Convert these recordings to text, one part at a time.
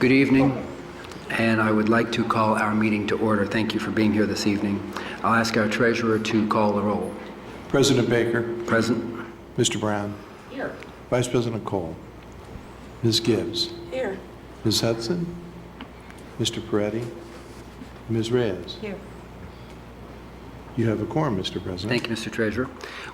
Good evening, and I would like to call our meeting to order. Thank you for being here this evening. I'll ask our treasurer to call the roll. President Baker. Present. Mr. Brown. Here. Vice President Cole. Ms. Gibbs. Here. Ms. Hudson. Mr. Peretti. Ms. Reyes. Here. You have a quorum, Mr. President. Thank you, Mr. Treasurer.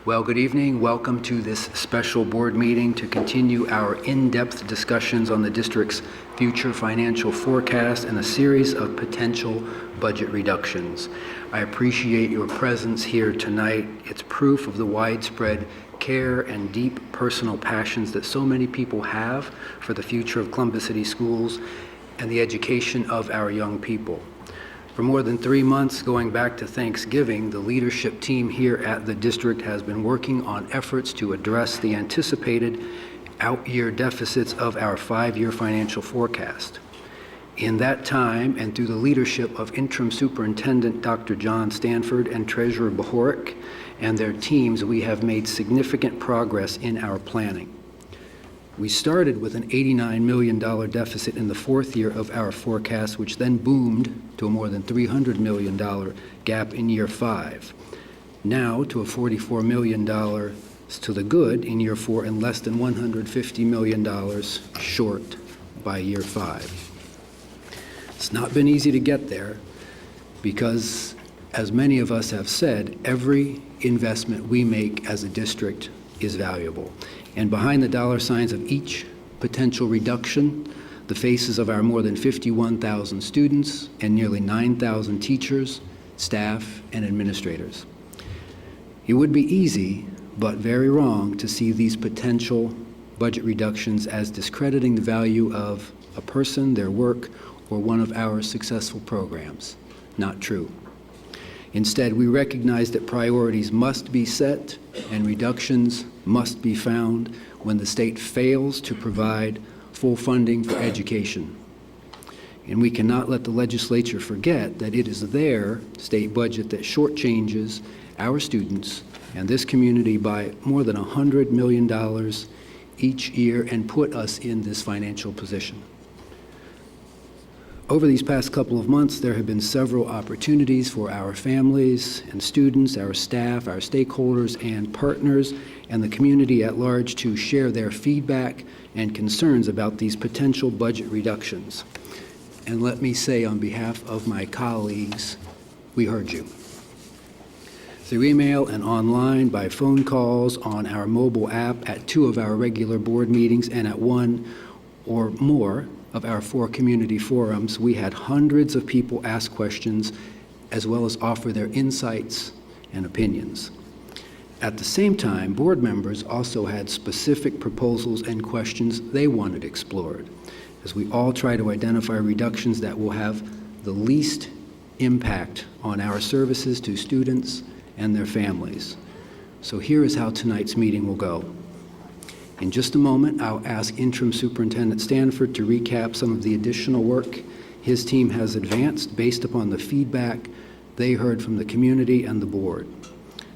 Well, good evening. Welcome to this special board meeting to continue our in-depth discussions on the district's future financial forecast and a series of potential budget reductions. I appreciate your presence here tonight. It's proof of the widespread care and deep personal passions that so many people have for the future of Columbus City Schools and the education of our young people. For more than 3 months, going back to Thanksgiving, the leadership team here at the district has been working on efforts to address the anticipated out-year deficits of our 5-year financial forecast. In that time, and through the leadership of Interim Superintendent Dr. John Stanford and Treasurer Bohoric and their teams, we have made significant progress in our planning. We started with an $89 million deficit in the 4th year of our forecast, which then boomed to a more than $300 million gap in year 5. Now to a $44 million to the good in year 4 and less than $150 million short by year 5. It's not been easy to get there because, as many of us have said, every investment we make as a district is valuable. And behind the dollar signs of each potential reduction, the faces of our more than 51,000 students and nearly 9,000 teachers, staff, and administrators. It would be easy, but very wrong, to see these potential budget reductions as discrediting the value of a person, their work, or one of our successful programs. Not true. Instead, we recognize that priorities must be set and reductions must be found when the state fails to provide full funding for education. And we cannot let the legislature forget that it is their state budget that shortchanges our students and this community by more than $100 million each year and put us in this financial position. Over these past couple of months, there have been several opportunities for our families and students, our staff, our stakeholders and partners, and the community at large to share their feedback and concerns about these potential budget reductions. And let me say on behalf of my colleagues, we heard you. Through email and online, by phone calls, on our mobile app, at 2 of our regular board meetings, and at 1 or more of our 4 community forums, we had hundreds of people ask questions as well as offer their insights and opinions. At the same time, board members also had specific proposals and questions they wanted explored, as we all try to identify reductions that will have the least impact on our services to students and their families. So here is how tonight's meeting will go. In just a moment, I'll ask Interim Superintendent Stanford to recap some of the additional work his team has advanced based upon the feedback they heard from the community and the board.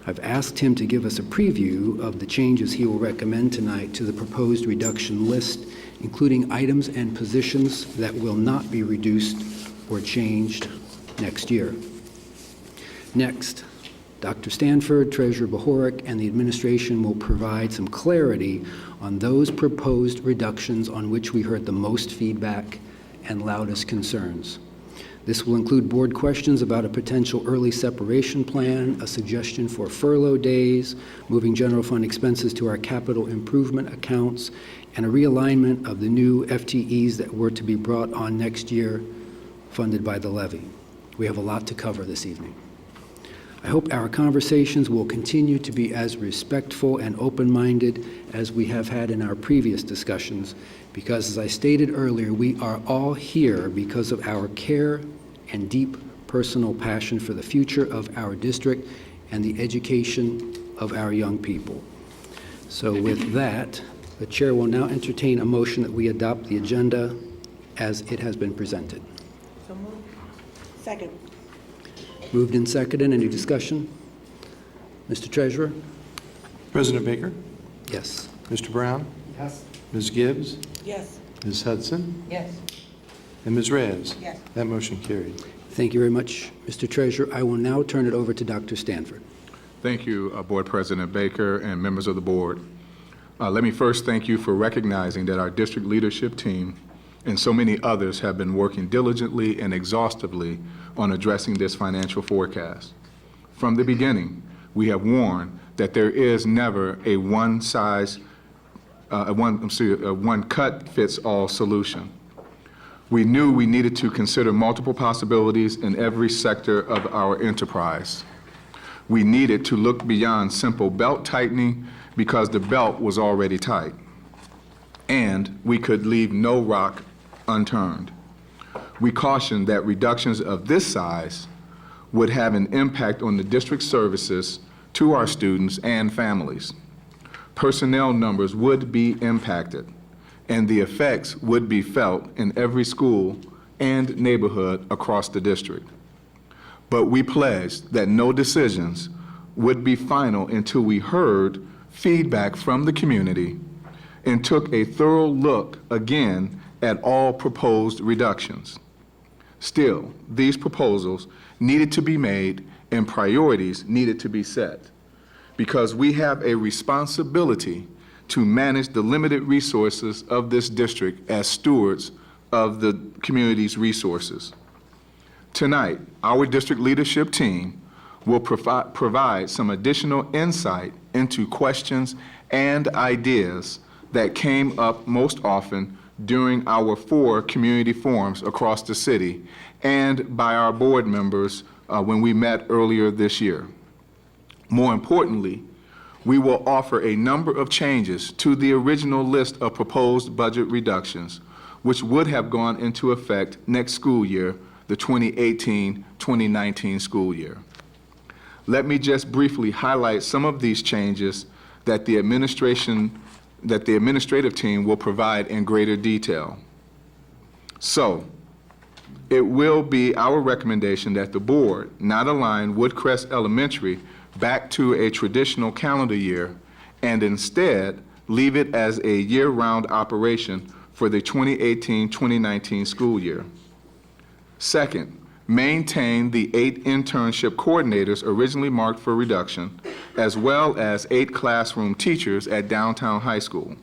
I've asked him to give us a preview of the changes he will recommend tonight to the proposed reduction list, including items and positions that will not be reduced or changed next year. Next, Dr. Stanford, Treasurer Bohoric, and the administration will provide some clarity on those proposed reductions on which we heard the most feedback and loudest concerns. This will include board questions about a potential early separation plan, a suggestion for furlough days, moving general fund expenses to our capital improvement accounts, and a realignment of the new FTEs that were to be brought on next year, funded by the levy. We have a lot to cover this evening. I hope our conversations will continue to be as respectful and open-minded as we have had in our previous discussions, because as I stated earlier, we are all here because of our care and deep personal passion for the future of our district and the education of our young people. So with that, the chair will now entertain a motion that we adopt the agenda as it has been presented. So moved. Second. Moved and seconded. Any discussion? Mr. Treasurer? President Baker. Yes. Mr. Brown. Yes. Ms. Gibbs. Yes. Ms. Hudson. Yes. And Ms. Reyes? Yes. That motion carried. Thank you very much, Mr. Treasurer. I will now turn it over to Dr. Stanford. Thank you, Board President Baker and members of the board. Let me first thank you for recognizing that our district leadership team and so many others have been working diligently and exhaustively on addressing this financial forecast. From the beginning, we have warned that there is never a one cut-fits-all solution. We knew we needed to consider multiple possibilities in every sector of our enterprise. We needed to look beyond simple belt tightening because the belt was already tight. And we could leave no rock unturned. We cautioned that reductions of this size would have an impact on the district services to our students and families. Personnel numbers would be impacted, and the effects would be felt in every school and neighborhood across the district. But we pledged that no decisions would be final until we heard feedback from the community and took a thorough look again at all proposed reductions. Still, these proposals needed to be made and priorities needed to be set because we have a responsibility to manage the limited resources of this district as stewards of the community's resources. Tonight, our district leadership team will provide some additional insight into questions and ideas that came up most often during our 4 community forums across the city and by our board members when we met earlier this year. More importantly, we will offer a number of changes to the original list of proposed budget reductions, which would have gone into effect next school year, the 2018-2019 school year. Let me just briefly highlight some of these changes that the administrative team will provide in greater detail. So, it will be our recommendation that the board not align Woodcrest Elementary back to a traditional calendar year and instead leave it as a year-round operation for the 2018-2019 school year. Second, maintain the 8 internship coordinators originally marked for reduction, as well as 8 classroom teachers at Downtown High School.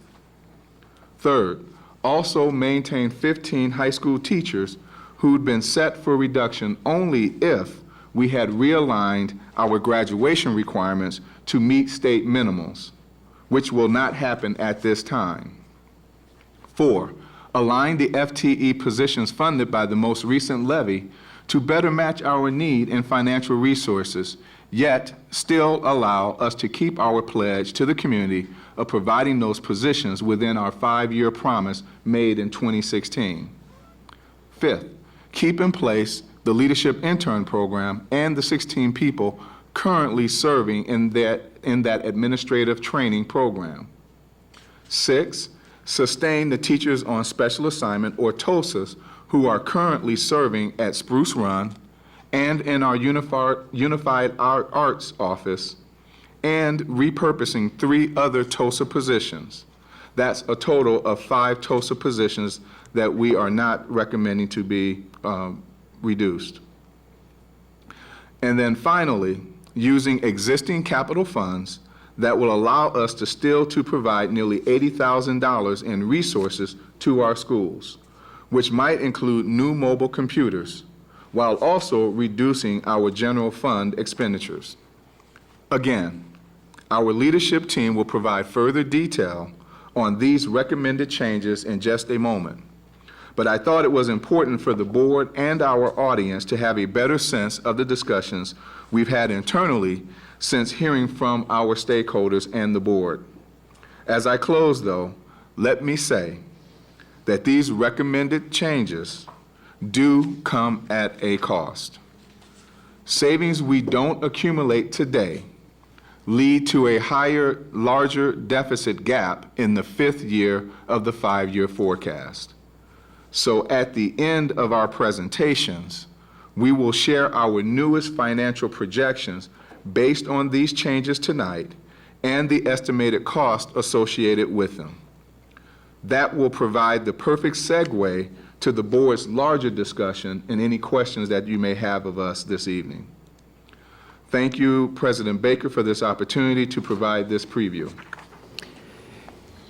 Third, also maintain 15 high school teachers who'd been set for reduction only if we had realigned our graduation requirements to meet state minimums, which will not happen at this time. 4, align the FTE positions funded by the most recent levy to better match our need in financial resources, yet still allow us to keep our pledge to the community of providing those positions within our 5-year promise made in 2016. 5th, keep in place the Leadership Intern Program and the 16 people currently serving in that administrative training program. 6, sustain the teachers on special assignment, or TOSAs, who are currently serving at Spruce Run and in our Unified Arts Office, and repurposing 3 other TOSA positions. That's a total of 5 TOSA positions that we are not recommending to be reduced. And then finally, using existing capital funds that will allow us to still to provide nearly $80,000 in resources to our schools, which might include new mobile computers, while also reducing our general fund expenditures. Again, our leadership team will provide further detail on these recommended changes in just a moment. But I thought it was important for the board and our audience to have a better sense of the discussions we've had internally since hearing from our stakeholders and the board. As I close, though, let me say that these recommended changes do come at a cost. Savings we don't accumulate today lead to a higher, larger deficit gap in the 5th year of the 5-year forecast. So at the end of our presentations, we will share our newest financial projections based on these changes tonight and the estimated cost associated with them. That will provide the perfect segue to the board's larger discussion and any questions that you may have of us this evening. Thank you, President Baker, for this opportunity to provide this preview.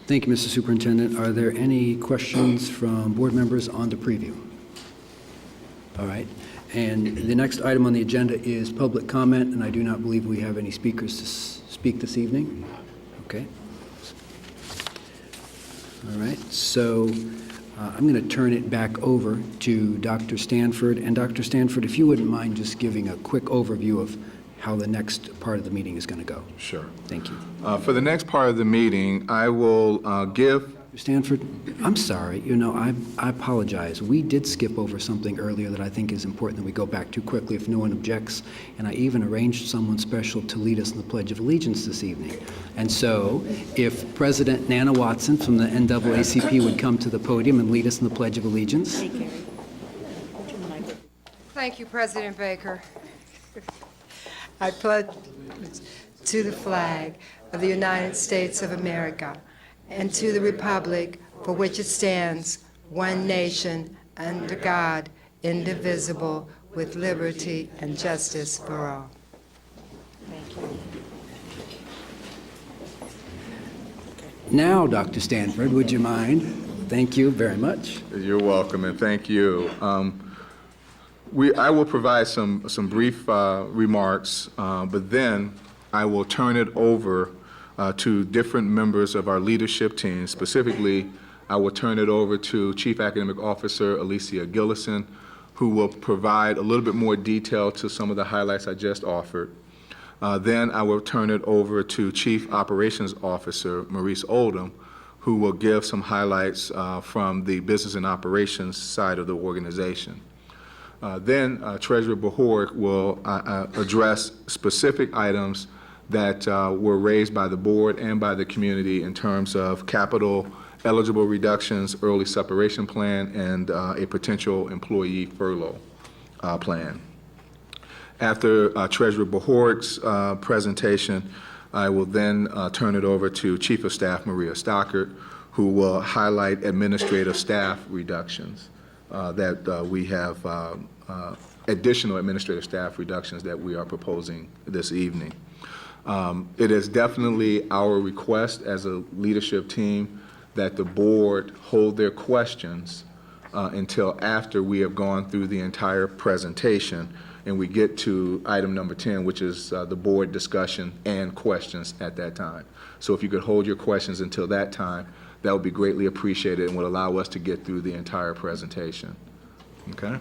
Thank you, Mr. Superintendent. Are there any questions from board members on the preview? All right. And the next item on the agenda is public comment, and I do not believe we have any speakers to speak this evening. Okay. All right. So I'm going to turn it back over to Dr. Stanford. And Dr. Stanford, if you wouldn't mind just giving a quick overview of how the next part of the meeting is going to go. Sure. Thank you. For the next part of the meeting, I will give. Dr. Stanford, I'm sorry. You know, I apologize. We did skip over something earlier that I think is important that we go back to quickly if no one objects. And I even arranged someone special to lead us in the Pledge of Allegiance this evening. And so if President Nana Watson from the NAACP would come to the podium and lead us in the Pledge of Allegiance. Hey, Carrie. Put your mic up. Thank you, President Baker. I pledge to the flag of the United States of America and to the republic for which it stands, one nation, under God, indivisible, with liberty and justice for all. Now, Dr. Stanford, would you mind? Thank you very much. You're welcome, and thank you. I will provide some brief remarks, but then I will turn it over to different members of our leadership team. Specifically, I will turn it over to Chief Academic Officer Alicia Gillison, who will provide a little bit more detail to some of the highlights I just offered. Then I will turn it over to Chief Operations Officer Maurice Oldham, who will give some highlights from the business and operations side of the organization. Then Treasurer Behork will address specific items that were raised by the board and by the community in terms of capital eligible reductions, early separation plan, and a potential employee furlough plan. After Treasurer Behork's presentation, I will then turn it over to Chief of Staff Maria Stockert, who will highlight administrative staff reductions that we have, additional administrative staff reductions that we are proposing this evening. It is definitely our request as a leadership team that the board hold their questions until after we have gone through the entire presentation and we get to item number 10, which is the board discussion and questions at that time. So if you could hold your questions until that time, that would be greatly appreciated and would allow us to get through the entire presentation. Okay?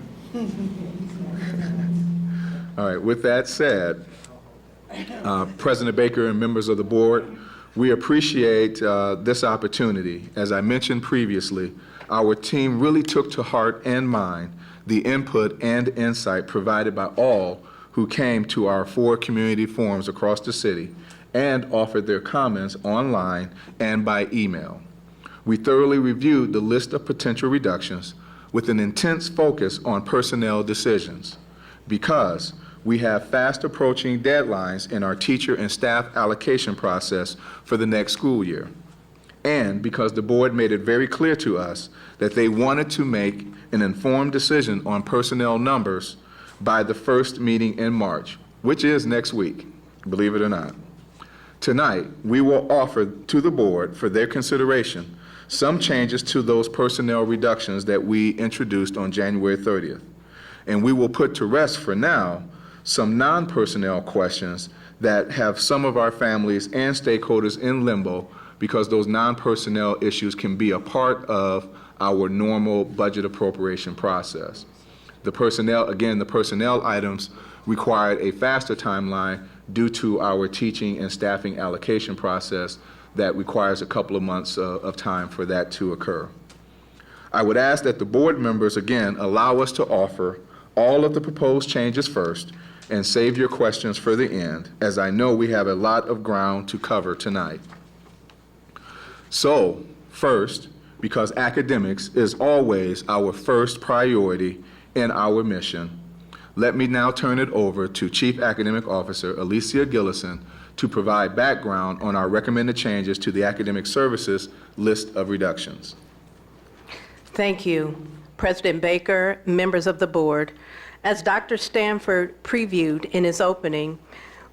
All right, with that said, President Baker and members of the board, we appreciate this opportunity. As I mentioned previously, our team really took to heart and mind the input and insight provided by all who came to our 4 community forums across the city and offered their comments online and by email. We thoroughly reviewed the list of potential reductions with an intense focus on personnel decisions because we have fast approaching deadlines in our teacher and staff allocation process for the next school year. And because the board made it very clear to us that they wanted to make an informed decision on personnel numbers by the first meeting in March, which is next week, believe it or not. Tonight, we will offer to the board for their consideration some changes to those personnel reductions that we introduced on January 30th. And we will put to rest for now some non-personnel questions that have some of our families and stakeholders in limbo because those non-personnel issues can be a part of our normal budget appropriation process. The personnel items required a faster timeline due to our teaching and staffing allocation process that requires a couple of months of time for that to occur. I would ask that the board members, again, allow us to offer all of the proposed changes first and save your questions for the end, as I know we have a lot of ground to cover tonight. So, first, because academics is always our first priority in our mission, let me now turn it over to Chief Academic Officer Alicia Gillison to provide background on our recommended changes to the academic services list of reductions. Thank you. President Baker, members of the board. As Dr. Stanford previewed in his opening,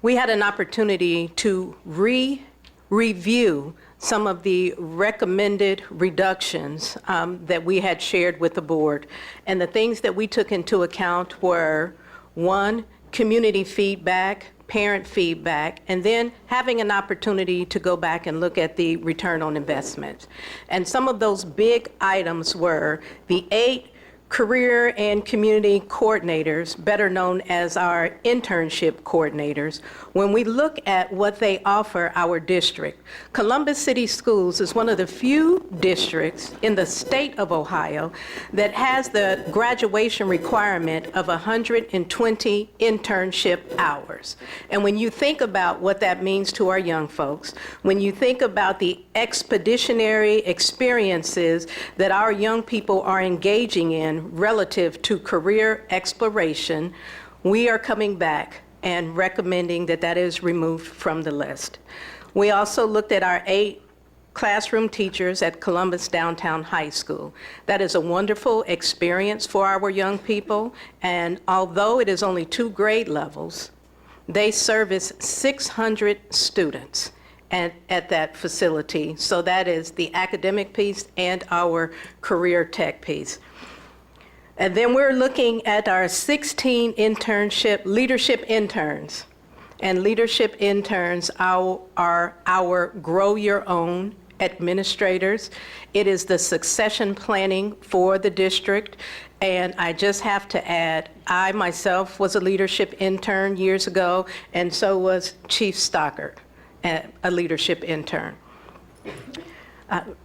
we had an opportunity to review some of the recommended reductions that we had shared with the board. And the things that we took into account were, one, community feedback, parent feedback, and then having an opportunity to go back and look at the return on investment. And some of those big items were the 8 career and community coordinators, better known as our internship coordinators. When we look at what they offer our district, Columbus City Schools is one of the few districts in the state of Ohio that has the graduation requirement of 120 internship hours. And when you think about what that means to our young folks, when you think about the expeditionary experiences that our young people are engaging in relative to career exploration, we are coming back and recommending that that is removed from the list. We also looked at our 8 classroom teachers at Columbus Downtown High School. That is a wonderful experience for our young people, and although it is only 2 grade levels, they service 600 students at that facility. So that is the academic piece and our career tech piece. And then we're looking at our 16 leadership interns. And leadership interns are our Grow Your Own administrators. It is the succession planning for the district. And I just have to add, I myself was a leadership intern years ago, and so was Chief Stockert, a leadership intern.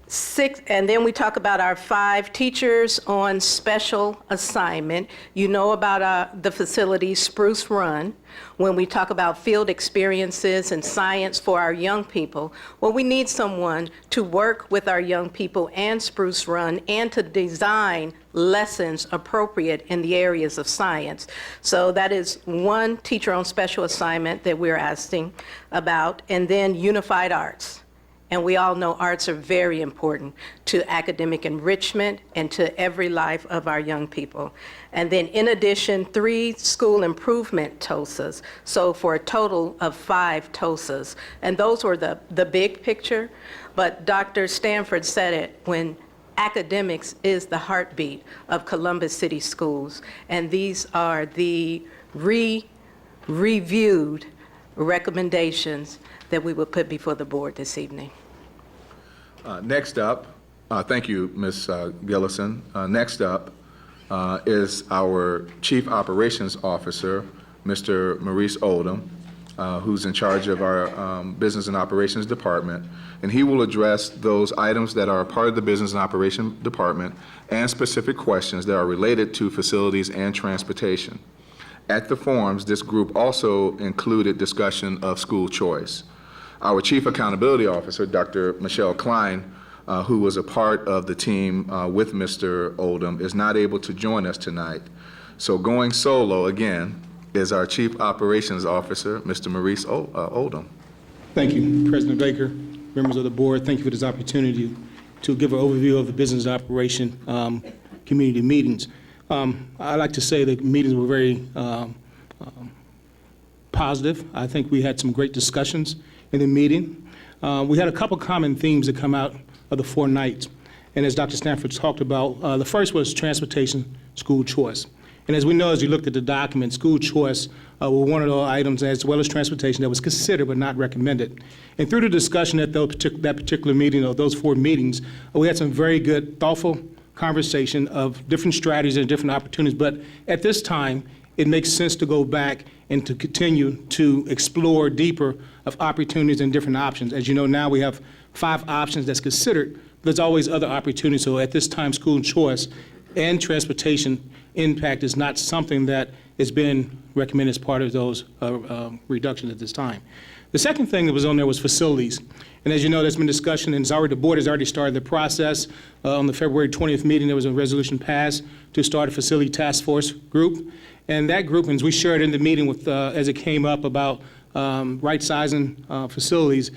6, and then we talk about our 5 teachers on special assignment. You know about the facility Spruce Run. When we talk about field experiences and science for our young people, well, we need someone to work with our young people and Spruce Run and to design lessons appropriate in the areas of science. So that is one teacher on special assignment that we're asking about, and then unified arts. And we all know arts are very important to academic enrichment and to every life of our young people. And then in addition, 3 school improvement TOSAs, so for a total of 5 TOSAs. And those were the big picture, but Dr. Stanford said it when academics is the heartbeat of Columbus City Schools. And these are the reviewed recommendations that we will put before the board this evening. Next up, thank you, Ms. Gillison. Next up is our Chief Operations Officer, Mr. Maurice Oldham, who's in charge of our Business and Operations Department, and he will address those items that are a part of the Business and Operations Department and specific questions that are related to facilities and transportation. At the forums, this group also included discussion of school choice. Our Chief Accountability Officer, Dr. Michelle Klein, who was a part of the team with Mr. Oldham, is not able to join us tonight. So going solo again is our Chief Operations Officer, Mr. Maurice Oldham. Thank you, President Baker, members of the board. Thank you for this opportunity to give an overview of the business operation community meetings. I'd like to say the meetings were very positive. I think we had some great discussions in the meeting. We had a couple common themes that come out of the 4 nights. And as Dr. Stanford talked about, the first was transportation, school choice. And as we know, as you looked at the document, school choice were one of the items, as well as transportation, that was considered but not recommended. And through the discussion at that particular meeting, of those 4 meetings, we had some very good, thoughtful conversation of different strategies and different opportunities. But at this time, it makes sense to go back and to continue to explore deeper of opportunities and different options. As you know, now we have 5 options that's considered, but there's always other opportunities. So at this time, school choice and transportation impact is not something that has been recommended as part of those reductions at this time. The second thing that was on there was facilities. And as you know, there's been discussion, and the board has already started the process. On the February 20th meeting, there was a resolution passed to start a facility task force group. And that group, and as we shared in the meeting with, as it came up about right-sizing facilities,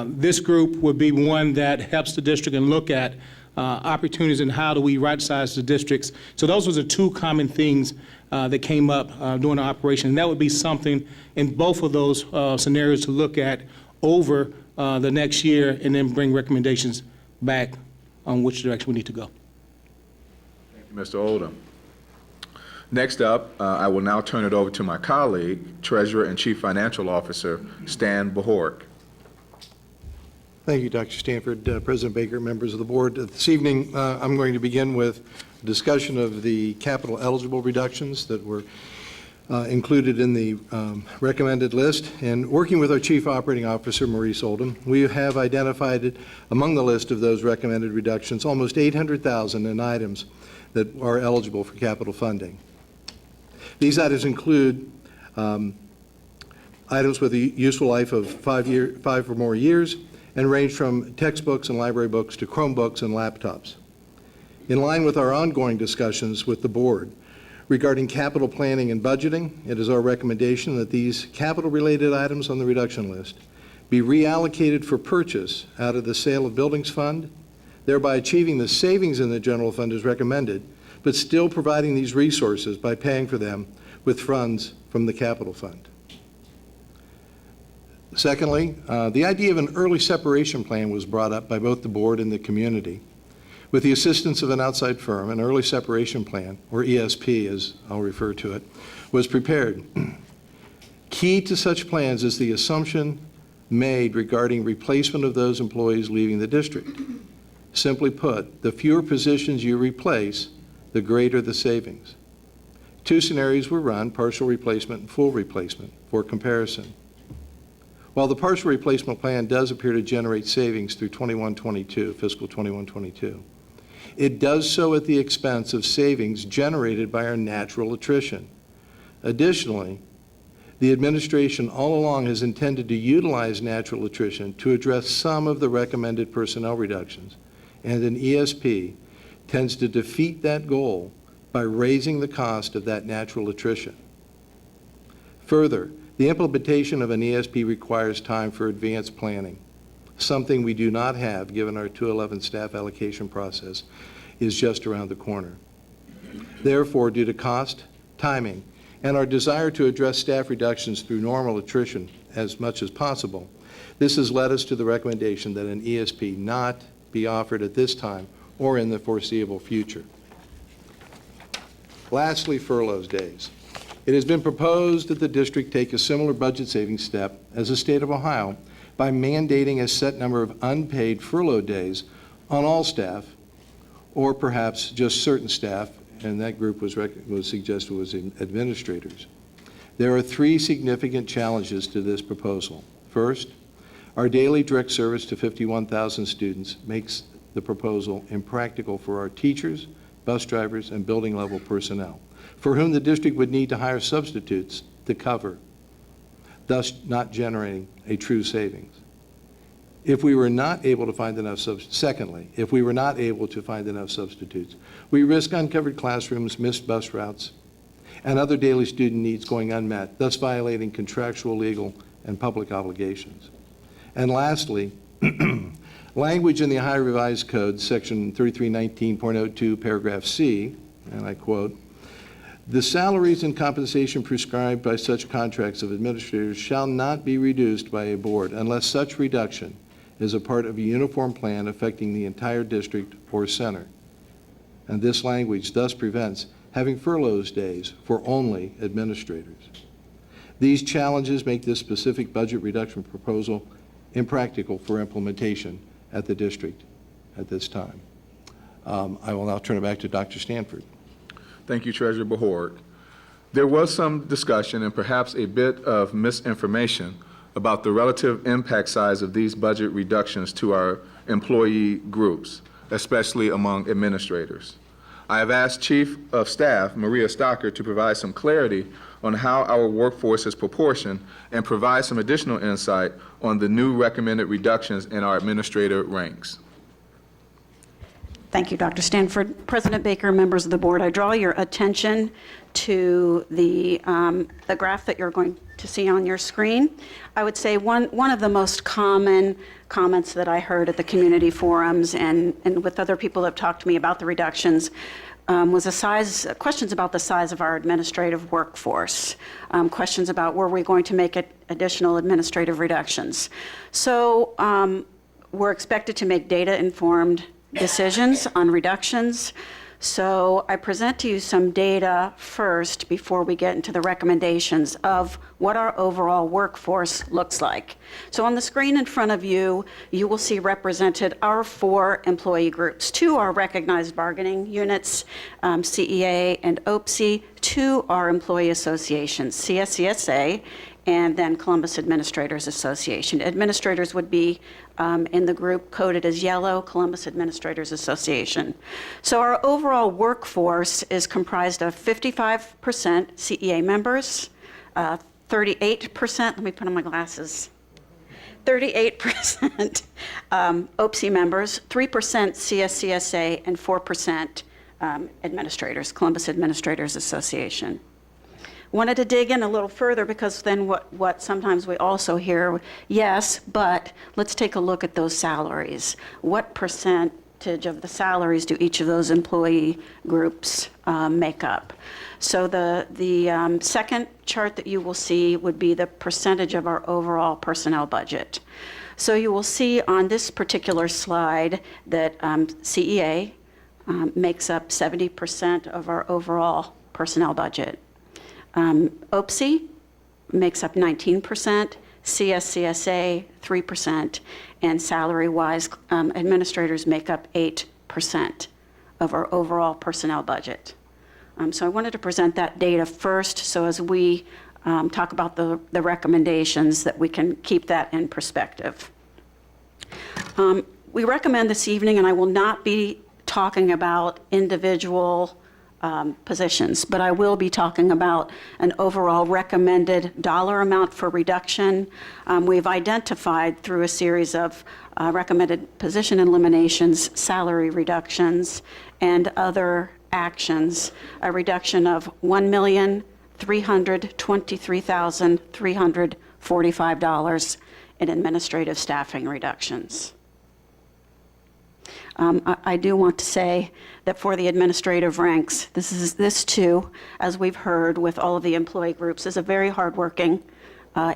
this group would be one that helps the district and look at opportunities and how do we right-size the districts. So those were the two common things that came up during the operation. And that would be something in both of those scenarios to look at over the next year and then bring recommendations back on which direction we need to go. Thank you, Mr. Oldham. Next up, I will now turn it over to my colleague, Treasurer and Chief Financial Officer, Stan Behork. Thank you, Dr. Stanford, President Baker, members of the board. This evening, I'm going to begin with a discussion of the capital eligible reductions that were included in the recommended list. And working with our Chief Operating Officer, Maurice Oldham, we have identified among the list of those recommended reductions almost $800,000 in items that are eligible for capital funding. These items include items with a useful life of 5 or more years, and range from textbooks and library books to Chromebooks and laptops. In line with our ongoing discussions with the board regarding capital planning and budgeting, it is our recommendation that these capital-related items on the reduction list be reallocated for purchase out of the sale of buildings fund, thereby achieving the savings in the general fund as recommended, but still providing these resources by paying for them with funds from the capital fund. Secondly, the idea of an early separation plan was brought up by both the board and the community. With the assistance of an outside firm, an early separation plan, or ESP as I'll refer to it, was prepared. Key to such plans is the assumption made regarding replacement of those employees leaving the district. Simply put, the fewer positions you replace, the greater the savings. 2 scenarios were run, partial replacement and full replacement, for comparison. While the partial replacement plan does appear to generate savings through fiscal 21-22, it does so at the expense of savings generated by our natural attrition. Additionally, the administration all along has intended to utilize natural attrition to address some of the recommended personnel reductions, and an ESP tends to defeat that goal by raising the cost of that natural attrition. Further, the implementation of an ESP requires time for advanced planning, something we do not have given our 211 staff allocation process is just around the corner. Therefore, due to cost, timing, and our desire to address staff reductions through normal attrition as much as possible, this has led us to the recommendation that an ESP not be offered at this time or in the foreseeable future. Lastly, furloughs days. It has been proposed that the district take a similar budget saving step as the state of Ohio by mandating a set number of unpaid furlough days on all staff, or perhaps just certain staff, and that group was suggested was administrators. There are 3 significant challenges to this proposal. First, our daily direct service to 51,000 students makes the proposal impractical for our teachers, bus drivers, and building level personnel, for whom the district would need to hire substitutes to cover, thus not generating a true savings. If we were not able to find enough secondly, if we were not able to find enough substitutes, we risk uncovered classrooms, missed bus routes, and other daily student needs going unmet, thus violating contractual, legal, and public obligations. And lastly, language in the Ohio Revised Code, section 3319.02, paragraph C, and I quote, "The salaries and compensation prescribed by such contracts of administrators shall not be reduced by a board unless such reduction is a part of a uniform plan affecting the entire district or center." And this language thus prevents having furloughs days for only administrators. These challenges make this specific budget reduction proposal impractical for implementation at the district at this time. I will now turn it back to Dr. Stanford. Thank you, Treasurer Behork. There was some discussion and perhaps a bit of misinformation about the relative impact size of these budget reductions to our employee groups, especially among administrators. I have asked Chief of Staff Maria Stocker to provide some clarity on how our workforce is proportioned and provide some additional insight on the new recommended reductions in our administrator ranks. Thank you, Dr. Stanford. President Baker, members of the board, I draw your attention to the graph that you're going to see on your screen. I would say one of the most common comments that I heard at the community forums and with other people that have talked to me about the reductions was questions about the size of our administrative workforce, questions about were we going to make additional administrative reductions. So we're expected to make data-informed decisions on reductions. So I present to you some data first before we get into the recommendations of what our overall workforce looks like. So on the screen in front of you, you will see represented our 4 employee groups. 2 are recognized bargaining units, CEA and OPSI. 2 are employee associations, CSCSA, and then Columbus Administrators Association. Administrators would be in the group coded as yellow, Columbus Administrators Association. So our overall workforce is comprised of 55% CEA members, 38%, let me put on my glasses, 38% OPSI members, 3% CSCSA, and 4% administrators, Columbus Administrators Association. Wanted to dig in a little further because then what sometimes we also hear, yes, but let's take a look at those salaries. What percentage of the salaries do each of those employee groups make up? So the second chart that you will see would be the percentage of our overall personnel budget. So you will see on this particular slide that CEA makes up 70% of our overall personnel budget. OPSI makes up 19%, CSCSA 3%, and salary-wise, administrators make up 8% of our overall personnel budget. So I wanted to present that data first, so as we talk about the recommendations, that we can keep that in perspective. We recommend this evening, and I will not be talking about individual positions, but I will be talking about an overall recommended dollar amount for reduction. We've identified through a series of recommended position eliminations, salary reductions, and other actions, a reduction of $1,323,345 in administrative staffing reductions. I do want to say that for the administrative ranks, this too, as we've heard with all of the employee groups, is a very hardworking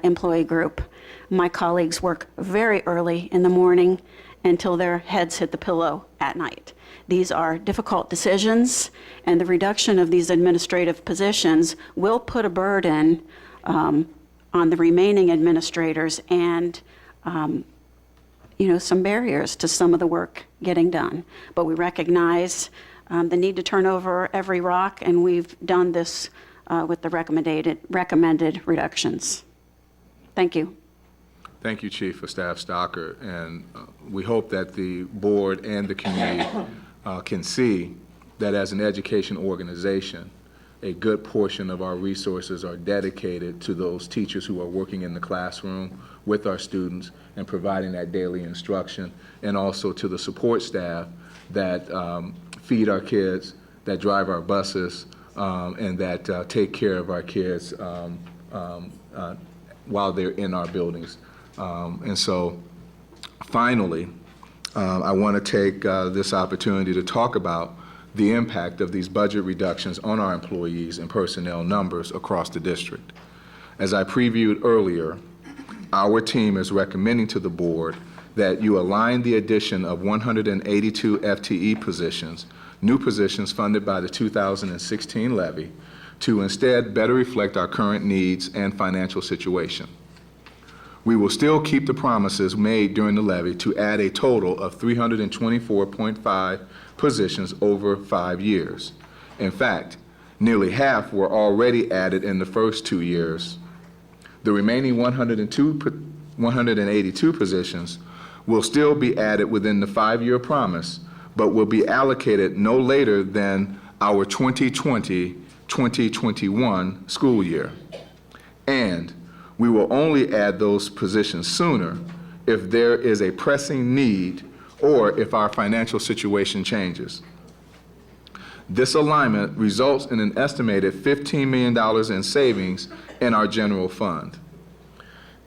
employee group. My colleagues work very early in the morning until their heads hit the pillow at night. These are difficult decisions, and the reduction of these administrative positions will put a burden on the remaining administrators and some barriers to some of the work getting done. But we recognize the need to turn over every rock, and we've done this with the recommended reductions. Thank you. Thank you, Chief of Staff Stocker, and we hope that the board and the community can see that as an education organization, a good portion of our resources are dedicated to those teachers who are working in the classroom with our students and providing that daily instruction, and also to the support staff that feed our kids, that drive our buses, and that take care of our kids while they're in our buildings. And so, finally, I want to take this opportunity to talk about the impact of these budget reductions on our employees and personnel numbers across the district. As I previewed earlier, our team is recommending to the board that you align the addition of 182 FTE positions, new positions funded by the 2016 levy, to instead better reflect our current needs and financial situation. We will still keep the promises made during the levy to add a total of 324.5 positions over 5 years. In fact, nearly half were already added in the first 2 years. The remaining 182 positions will still be added within the 5-year promise, but will be allocated no later than our 2020-2021 school year. And we will only add those positions sooner if there is a pressing need or if our financial situation changes. This alignment results in an estimated $15 million in savings in our general fund.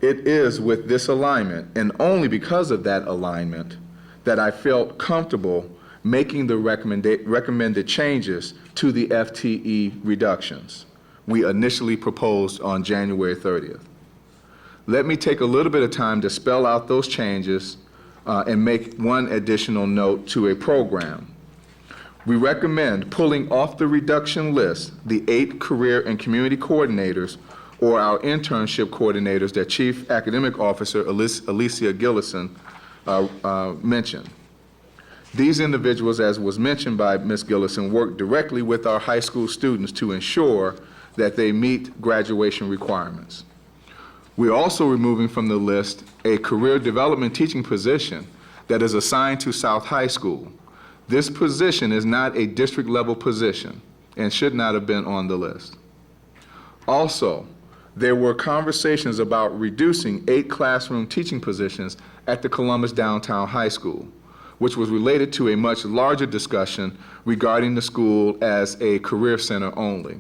It is with this alignment, and only because of that alignment, that I felt comfortable making the recommended changes to the FTE reductions we initially proposed on January 30th. Let me take a little bit of time to spell out those changes and make one additional note to a program. We recommend pulling off the reduction list the 8 career and community coordinators or our internship coordinators that Chief Academic Officer Alicia Gillison mentioned. These individuals, as was mentioned by Ms. Gillison, work directly with our high school students to ensure that they meet graduation requirements. We're also removing from the list a career development teaching position that is assigned to South High School. This position is not a district level position and should not have been on the list. Also, there were conversations about reducing 8 classroom teaching positions at the Columbus Downtown High School, which was related to a much larger discussion regarding the school as a career center only.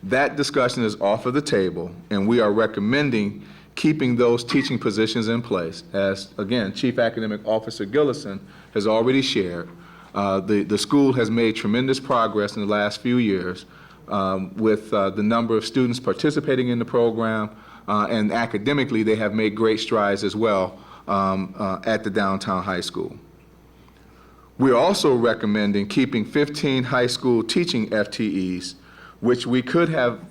That discussion is off of the table, and we are recommending keeping those teaching positions in place. As, again, Chief Academic Officer Gillison has already shared, the school has made tremendous progress in the last few years with the number of students participating in the program, and academically they have made great strides as well at the Downtown High School. We're also recommending keeping 15 high school teaching FTEs, which could have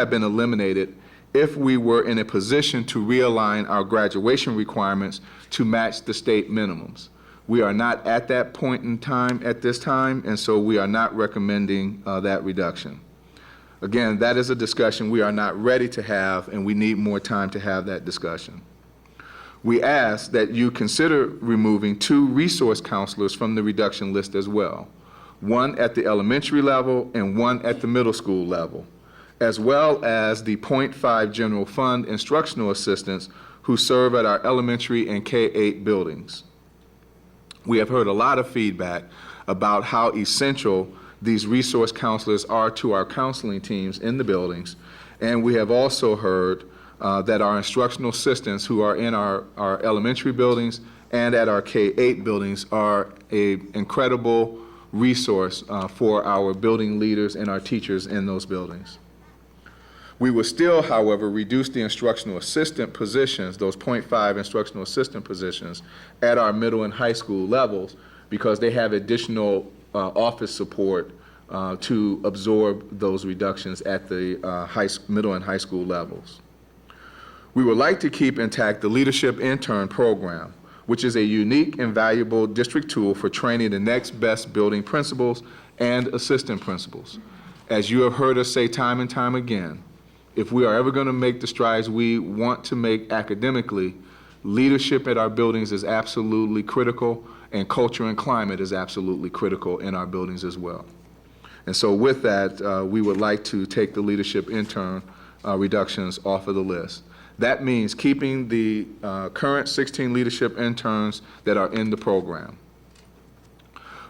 been eliminated if we were in a position to realign our graduation requirements to match the state minimums. We are not at that point in time at this time, and so we are not recommending that reduction. Again, that is a discussion we are not ready to have, and we need more time to have that discussion. We ask that you consider removing 2 resource counselors from the reduction list as well, one at the elementary level and one at the middle school level, as well as the .5 general fund instructional assistants who serve at our elementary and K-8 buildings. We have heard a lot of feedback about how essential these resource counselors are to our counseling teams in the buildings, and we have also heard that our instructional assistants who are in our elementary buildings and at our K-8 buildings are an incredible resource for our building leaders and our teachers in those buildings. We will still, however, reduce the instructional assistant positions, those .5 instructional assistant positions, at our middle and high school levels because they have additional office support to absorb those reductions at the middle and high school levels. We would like to keep intact the Leadership Intern Program, which is a unique and valuable district tool for training the next best building principals and assistant principals. As you have heard us say time and time again, if we are ever going to make the strides we want to make academically, leadership at our buildings is absolutely critical, and culture and climate is absolutely critical in our buildings as well. And so with that, we would like to take the leadership intern reductions off of the list. That means keeping the current 16 leadership interns that are in the program.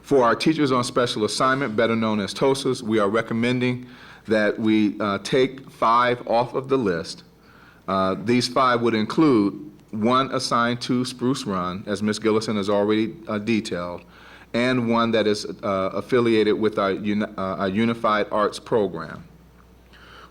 For our teachers on special assignment, better known as TOSAs, we are recommending that we take 5 off of the list. These 5 would include 1 assigned to Spruce Run, as Ms. Gillison has already detailed, and 1 that is affiliated with our Unified Arts program.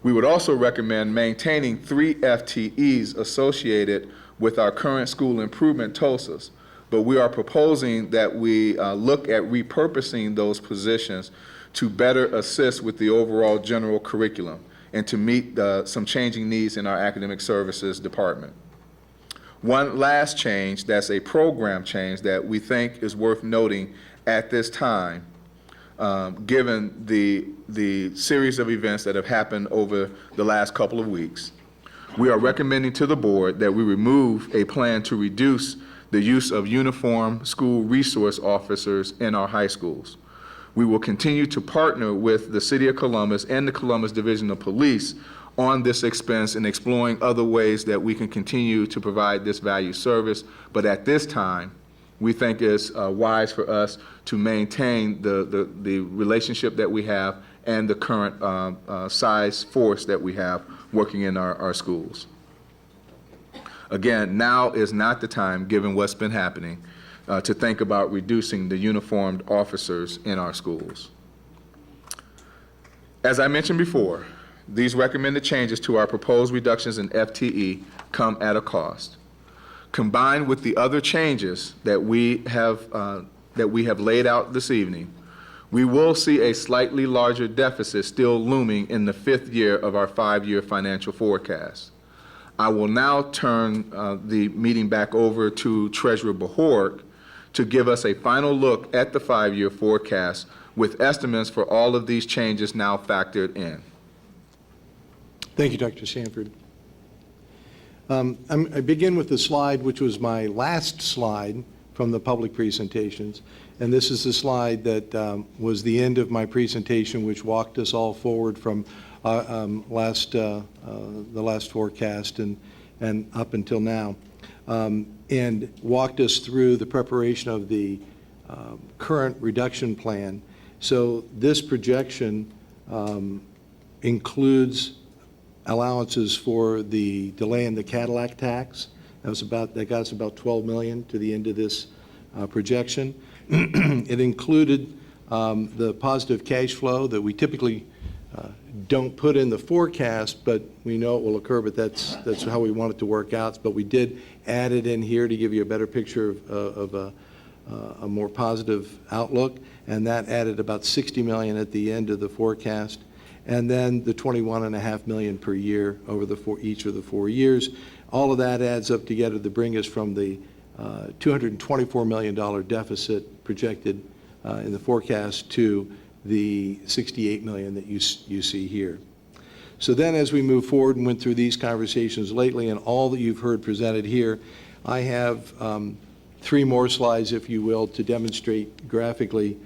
We would also recommend maintaining 3 FTEs associated with our current school improvement TOSAs, but we are proposing that we look at repurposing those positions to better assist with the overall general curriculum and to meet some changing needs in our academic services department. One last change that's a program change that we think is worth noting at this time, given the series of events that have happened over the last couple of weeks. We are recommending to the board that we remove a plan to reduce the use of uniformed school resource officers in our high schools. We will continue to partner with the City of Columbus and the Columbus Division of Police on this expense and exploring other ways that we can continue to provide this value service. But at this time, we think it's wise for us to maintain the relationship that we have and the current size force that we have working in our schools. Again, now is not the time, given what's been happening, to think about reducing the uniformed officers in our schools. As I mentioned before, these recommended changes to our proposed reductions in FTE come at a cost. Combined with the other changes that we have laid out this evening, we will see a slightly larger deficit still looming in the 5th year of our 5-year financial forecast. I will now turn the meeting back over to Treasurer Bajork to give us a final look at the 5-year forecast with estimates for all of these changes now factored in. Thank you, Dr. Stanford. I begin with the slide, which was my last slide from the public presentations, and this is the slide that was the end of my presentation, which walked us all forward from the last forecast and up until now, and walked us through the preparation of the current reduction plan. So this projection includes allowances for the delay in the Cadillac tax. That got us about $12 million to the end of this projection. It included the positive cash flow that we typically don't put in the forecast, but we know it will occur, but that's how we want it to work out. But we did add it in here to give you a better picture of a more positive outlook, and that added about $60 million at the end of the forecast. And then the $21.5 million per year over each of the 4 years. All of that adds up together to bring us from the $224 million deficit projected in the forecast to the $68 million that you see here. So then as we move forward and went through these conversations lately and all that you've heard presented here, I have 3 more slides, if you will, to demonstrate graphically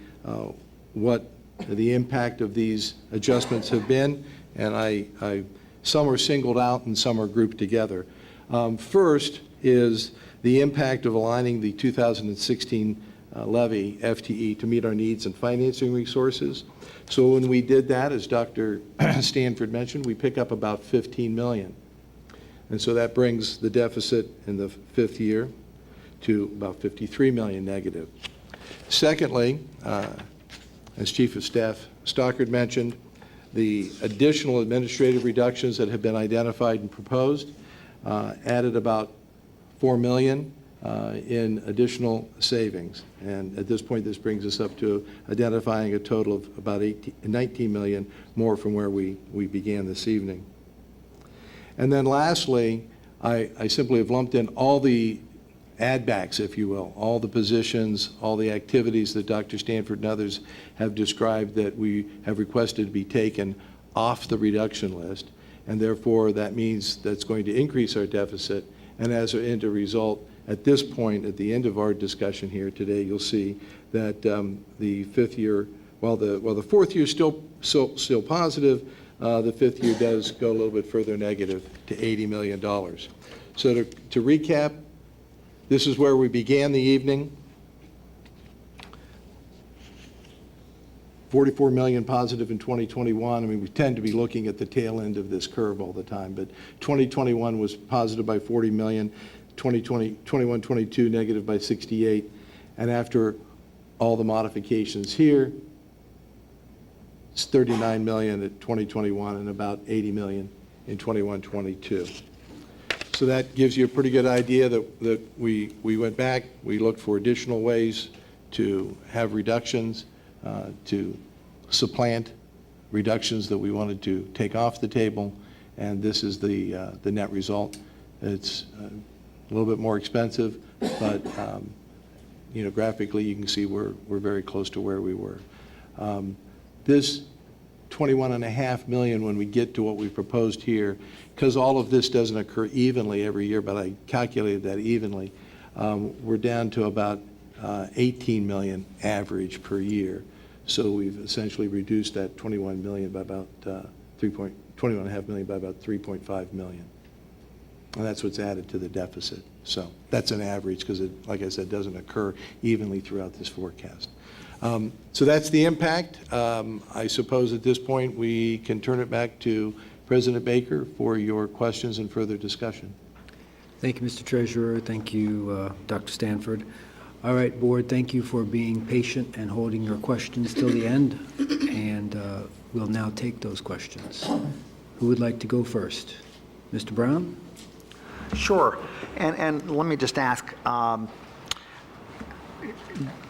what the impact of these adjustments have been, and some are singled out and some are grouped together. First is the impact of aligning the 2016 levy FTE to meet our needs and financing resources. So when we did that, as Dr. Stanford mentioned, we pick up about $15 million. And so that brings the deficit in the 5th year to about $53 million negative. Secondly, as Chief of Staff Stockard mentioned, the additional administrative reductions that have been identified and proposed added about $4 million in additional savings. And at this point, this brings us up to identifying a total of about $19 million more from where we began this evening. And then lastly, I simply have lumped in all the add-backs, if you will, all the positions, all the activities that Dr. Stanford and others have described that we have requested to be taken off the reduction list, and therefore that means that's going to increase our deficit, and as an end result, at this point, at the end of our discussion here today, you'll see that the 5th year, while the 4th year is still positive, the 5th year does go a little bit further negative to $80 million. So to recap, this is where we began the evening. $44 million positive in 2021. I mean, we tend to be looking at the tail end of this curve all the time, but 2021 was positive by $40 million, 21-22 negative by 68, and after all the modifications here, it's $39 million at 2021 and about $80 million in 21-22. So that gives you a pretty good idea that we went back, we looked for additional ways to have reductions, to supplant reductions that we wanted to take off the table, and this is the net result. It's a little bit more expensive, but graphically you can see we're very close to where we were. This $21.5 million, when we get to what we proposed here, because all of this doesn't occur evenly every year, but I calculated that evenly, we're down to about $18 million average per year. So we've essentially reduced that $21 million by about 3.25%. 21.5 million by about 3.5 million. And that's what's added to the deficit. So that's an average because it, like I said, doesn't occur evenly throughout this forecast. So that's the impact. I suppose at this point we can turn it back to President Baker for your questions and further discussion. Thank you, Mr. Treasurer. Thank you, Dr. Stanford. All right, Board, thank you for being patient and holding your questions till the end. And we'll now take those questions. Who would like to go first? Mr. Brown? Sure. And let me just ask, are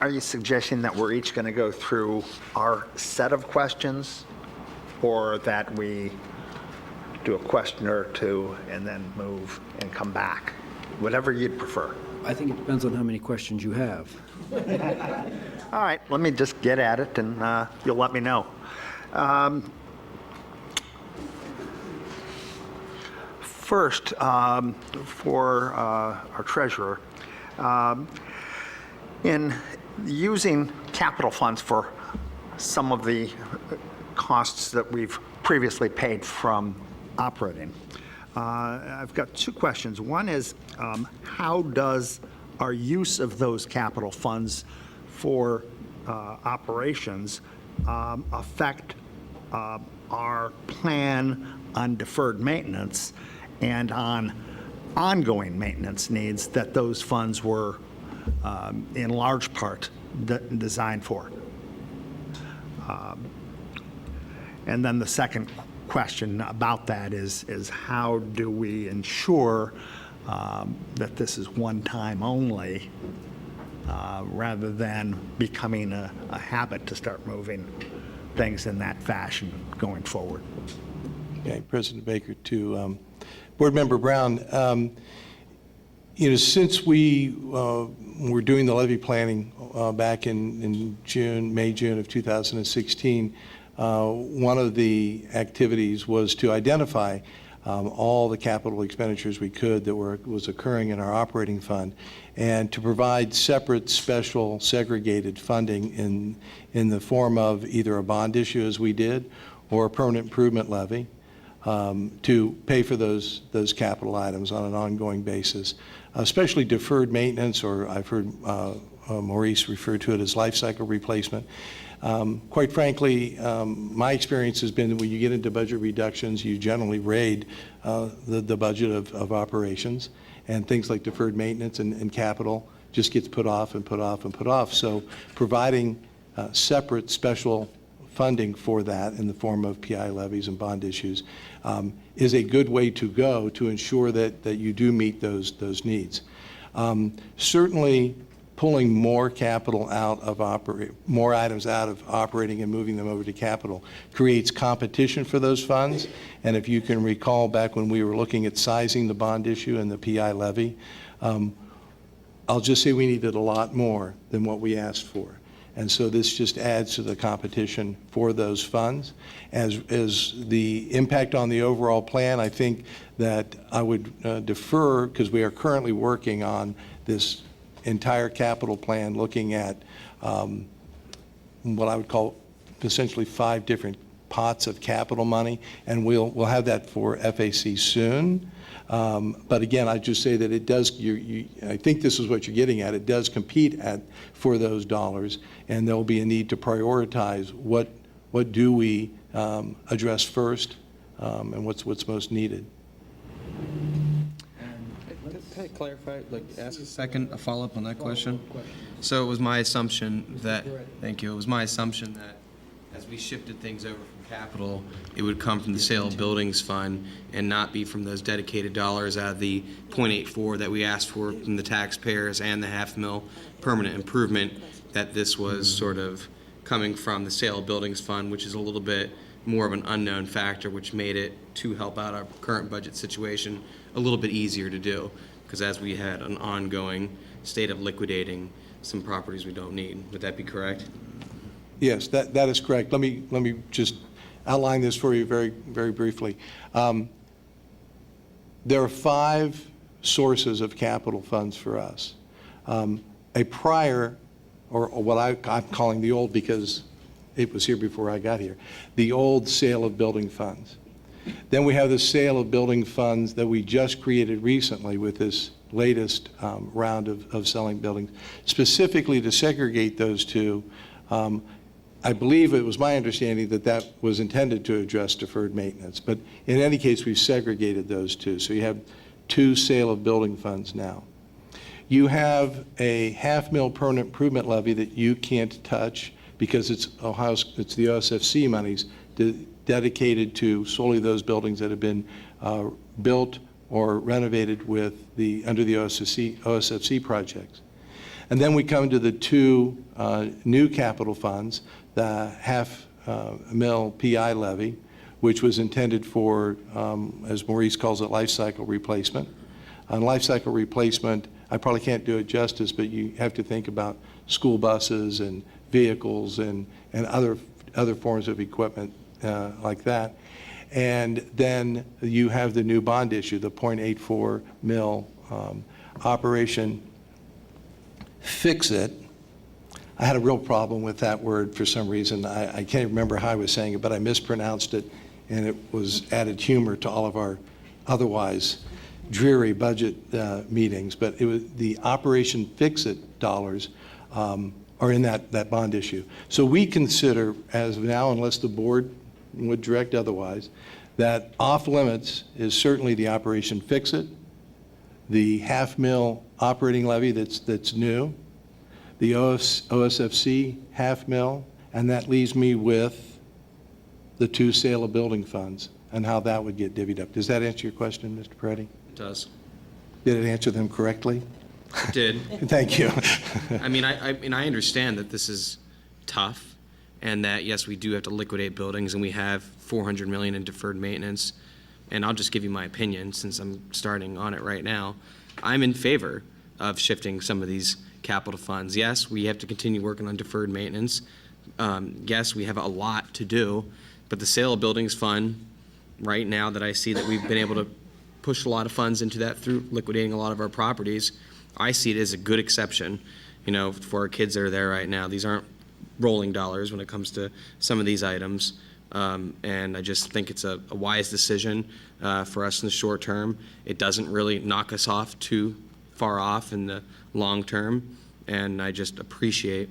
you suggesting that we're each going to go through our set of questions, or that we do a question or two and then move and come back? Whatever you'd prefer. I think it depends on how many questions you have. All right, let me just get at it, and you'll let me know. First, for our treasurer, in using capital funds for some of the costs that we've previously paid from operating, I've got two questions. One is, how does our use of those capital funds for operations affect our plan on deferred maintenance and on ongoing maintenance needs that those funds were in large part designed for? And then the second question about that is how do we ensure that this is one time only rather than becoming a habit to start moving things in that fashion going forward? Okay, President Baker to Board Member Brown. Since we were doing the levy planning back in May, June of 2016, one of the activities was to identify all the capital expenditures we could that was occurring in our operating fund, and to provide separate, special, segregated funding in the form of either a bond issue, as we did, or a permanent improvement levy to pay for those capital items on an ongoing basis, especially deferred maintenance, or I've heard Maurice refer to it as life cycle replacement. Quite frankly, my experience has been that when you get into budget reductions, you generally raid the budget of operations, and things like deferred maintenance and capital just gets put off and put off and put off. So providing separate special funding for that in the form of PI levies and bond issues is a good way to go to ensure that you do meet those needs. Certainly, pulling more capital out of more items out of operating and moving them over to capital creates competition for those funds. And if you can recall back when we were looking at sizing the bond issue and the PI levy, I'll just say we needed a lot more than what we asked for. And so this just adds to the competition for those funds. As the impact on the overall plan, I think that I would defer, because we are currently working on this entire capital plan, looking at what I would call essentially 5 different pots of capital money, and we'll have that for FAC soon. But again, I just say that it does. I think this is what you're getting at. It does compete for those dollars, and there will be a need to prioritize what do we address first, and what's most needed. Can I clarify, ask a follow-up on that question? So it was my assumption that, thank you, it was my assumption that as we shifted things over from capital, it would come from the sale of buildings fund and not be from those dedicated dollars out of the .84 that we asked for from the taxpayers and the $500,000 permanent improvement, that this was sort of coming from the sale of buildings fund, which is a little bit more of an unknown factor, which made it, to help out our current budget situation, a little bit easier to do. Because as we had an ongoing state of liquidating some properties we don't need. Would that be correct? Yes, that is correct. Let me just outline this for you very, very briefly. There are 5 sources of capital funds for us. A prior, or what I'm calling the old, because it was here before I got here, the old sale of building funds. Then we have the sale of building funds that we just created recently with this latest round of selling buildings, specifically to segregate those two. I believe it was my understanding that that was intended to address deferred maintenance, but in any case, we've segregated those two. So you have two sale of building funds now. You have a $500,000 permanent improvement levy that you can't touch because it's the OSFC monies dedicated to solely those buildings that have been built or renovated with under the OSFC projects. And then we come to the two new capital funds, the $500,000 PI levy, which was intended for, as Maurice calls it, life cycle replacement. On life cycle replacement, I probably can't do it justice, but you have to think about school buses and vehicles and other forms of equipment like that. And then you have the new bond issue, the $0.84 mil Operation Fix-It. I had a real problem with that word for some reason. I can't remember how I was saying it, but I mispronounced it, and it was added humor to all of our otherwise dreary budget meetings. But it was the Operation Fix-It dollars are in that bond issue. So we consider, as of now, unless the board would direct otherwise, that off limits is certainly the Operation Fix-It, the $500,000 operating levy that's new, the OSFC $500,000, and that leaves me with the two sale of building funds and how that would get divvied up. Does that answer your question, Mr. Peretti? It does. Did it answer them correctly? It did. Thank you. I mean, I understand that this is tough, and that, yes, we do have to liquidate buildings, and we have $400 million in deferred maintenance. And I'll just give you my opinion, since I'm starting on it right now. I'm in favor of shifting some of these capital funds. Yes, we have to continue working on deferred maintenance. Yes, we have a lot to do, but the sale of buildings fund, right now that I see that we've been able to push a lot of funds into that through liquidating a lot of our properties, I see it as a good exception, you know, for our kids that are there right now. These aren't rolling dollars when it comes to some of these items. And I just think it's a wise decision for us in the short term. It doesn't really knock us off too far off in the long term. And I just appreciate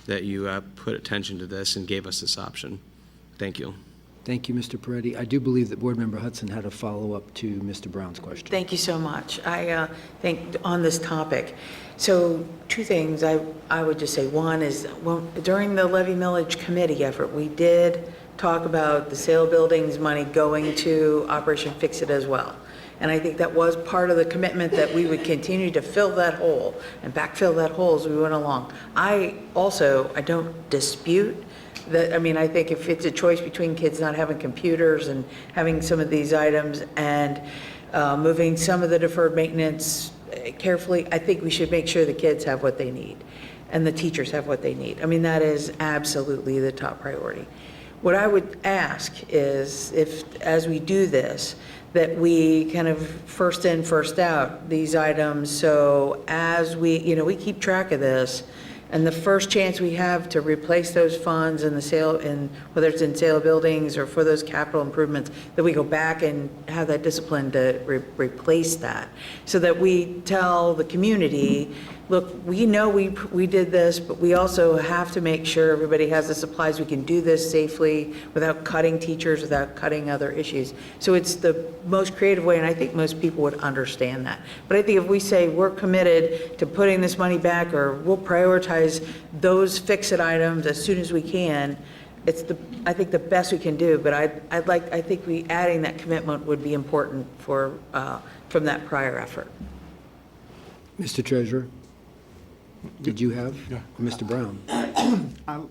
that you put attention to this and gave us this option. Thank you. Thank you, Mr. Peretti. I do believe that Board Member Hudson had a follow-up to Mr. Brown's question. Thank you so much. I think on this topic, so two things I would just say. One is, during the levy millage committee effort, we did talk about the sale buildings money going to Operation Fix-It as well. And I think that was part of the commitment that we would continue to fill that hole and backfill that hole as we went along. I don't dispute that. I mean, I think if it's a choice between kids not having computers and having some of these items and moving some of the deferred maintenance carefully, I think we should make sure the kids have what they need and the teachers have what they need. I mean, that is absolutely the top priority. What I would ask is, if, as we do this, that we kind of first in, first out these items, so as we keep track of this, and the first chance we have to replace those funds in the sale, in whether it's in sale of buildings or for those capital improvements, that we go back and have that discipline to replace that, so that we tell the community, look, we know we did this, but we also have to make sure everybody has the supplies. We can do this safely without cutting teachers, without cutting other issues. So it's the most creative way, and I think most people would understand that. But I think if we say we're committed to putting this money back, or we'll prioritize those fix-it items as soon as we can, it's I think the best we can do. But I think adding that commitment would be important from that prior effort. Mr. Treasurer, did you have? Yeah. Mr. Brown?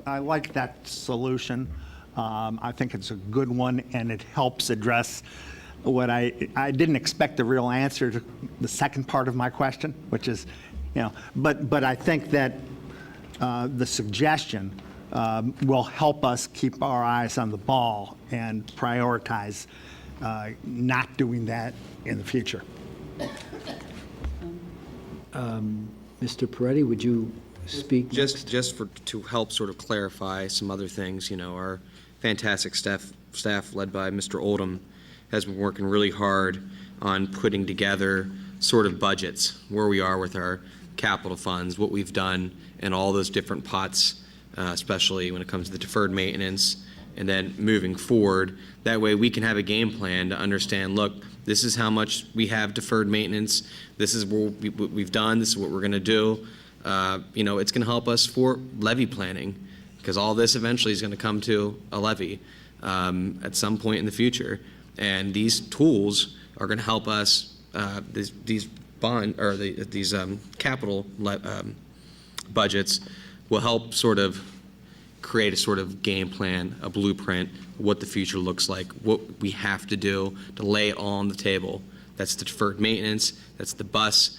I like that solution. I think it's a good one, and it helps address what I didn't expect the real answer to the second part of my question, which is, but I think that the suggestion will help us keep our eyes on the ball and prioritize not doing that in the future. Mr. Peretti, would you speak? Just to help sort of clarify some other things, our fantastic staff led by Mr. Oldham has been working really hard on putting together sort of budgets, where we are with our capital funds, what we've done, and all those different pots, especially when it comes to the deferred maintenance, and then moving forward. That way we can have a game plan to understand, look, this is how much we have deferred maintenance, this is what we've done, this is what we're going to do. It's going to help us for levy planning, because all this eventually is going to come to a levy at some point in the future. And these tools are going to help us, these capital budgets will help sort of create a sort of game plan, a blueprint, what the future looks like, what we have to do to lay it all on the table. That's the deferred maintenance, that's the bus,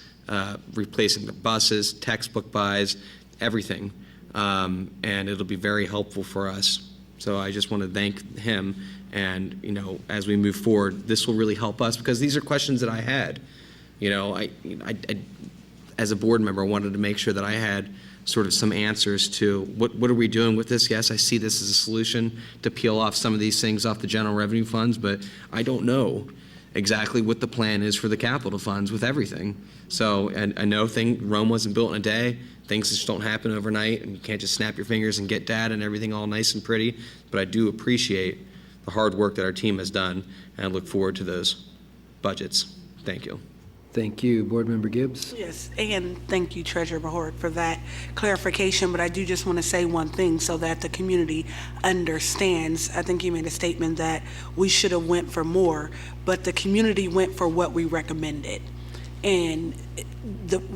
replacing the buses, textbook buys, everything. And it'll be very helpful for us. So I just want to thank him. And, as we move forward, this will really help us, because these are questions that I had. I as a board member, wanted to make sure that I had sort of some answers to what are we doing with this? Yes, I see this as a solution to peel off some of these things off the general revenue funds, but I don't know exactly what the plan is for the capital funds with everything. So, and I know Rome wasn't built in a day. Things just don't happen overnight, and you can't just snap your fingers and get data and everything all nice and pretty. But I do appreciate the hard work that our team has done, and I look forward to those budgets. Thank you. Thank you. Board Member Gibbs? Yes, and thank you, Treasurer Bahort, for that clarification, but I do just want to say one thing so that the community understands. I think you made a statement that we should have went for more, but the community went for what we recommended. And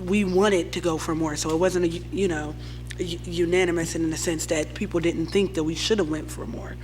we wanted to go for more, so it wasn't unanimous in the sense that people didn't think that we should have went for more.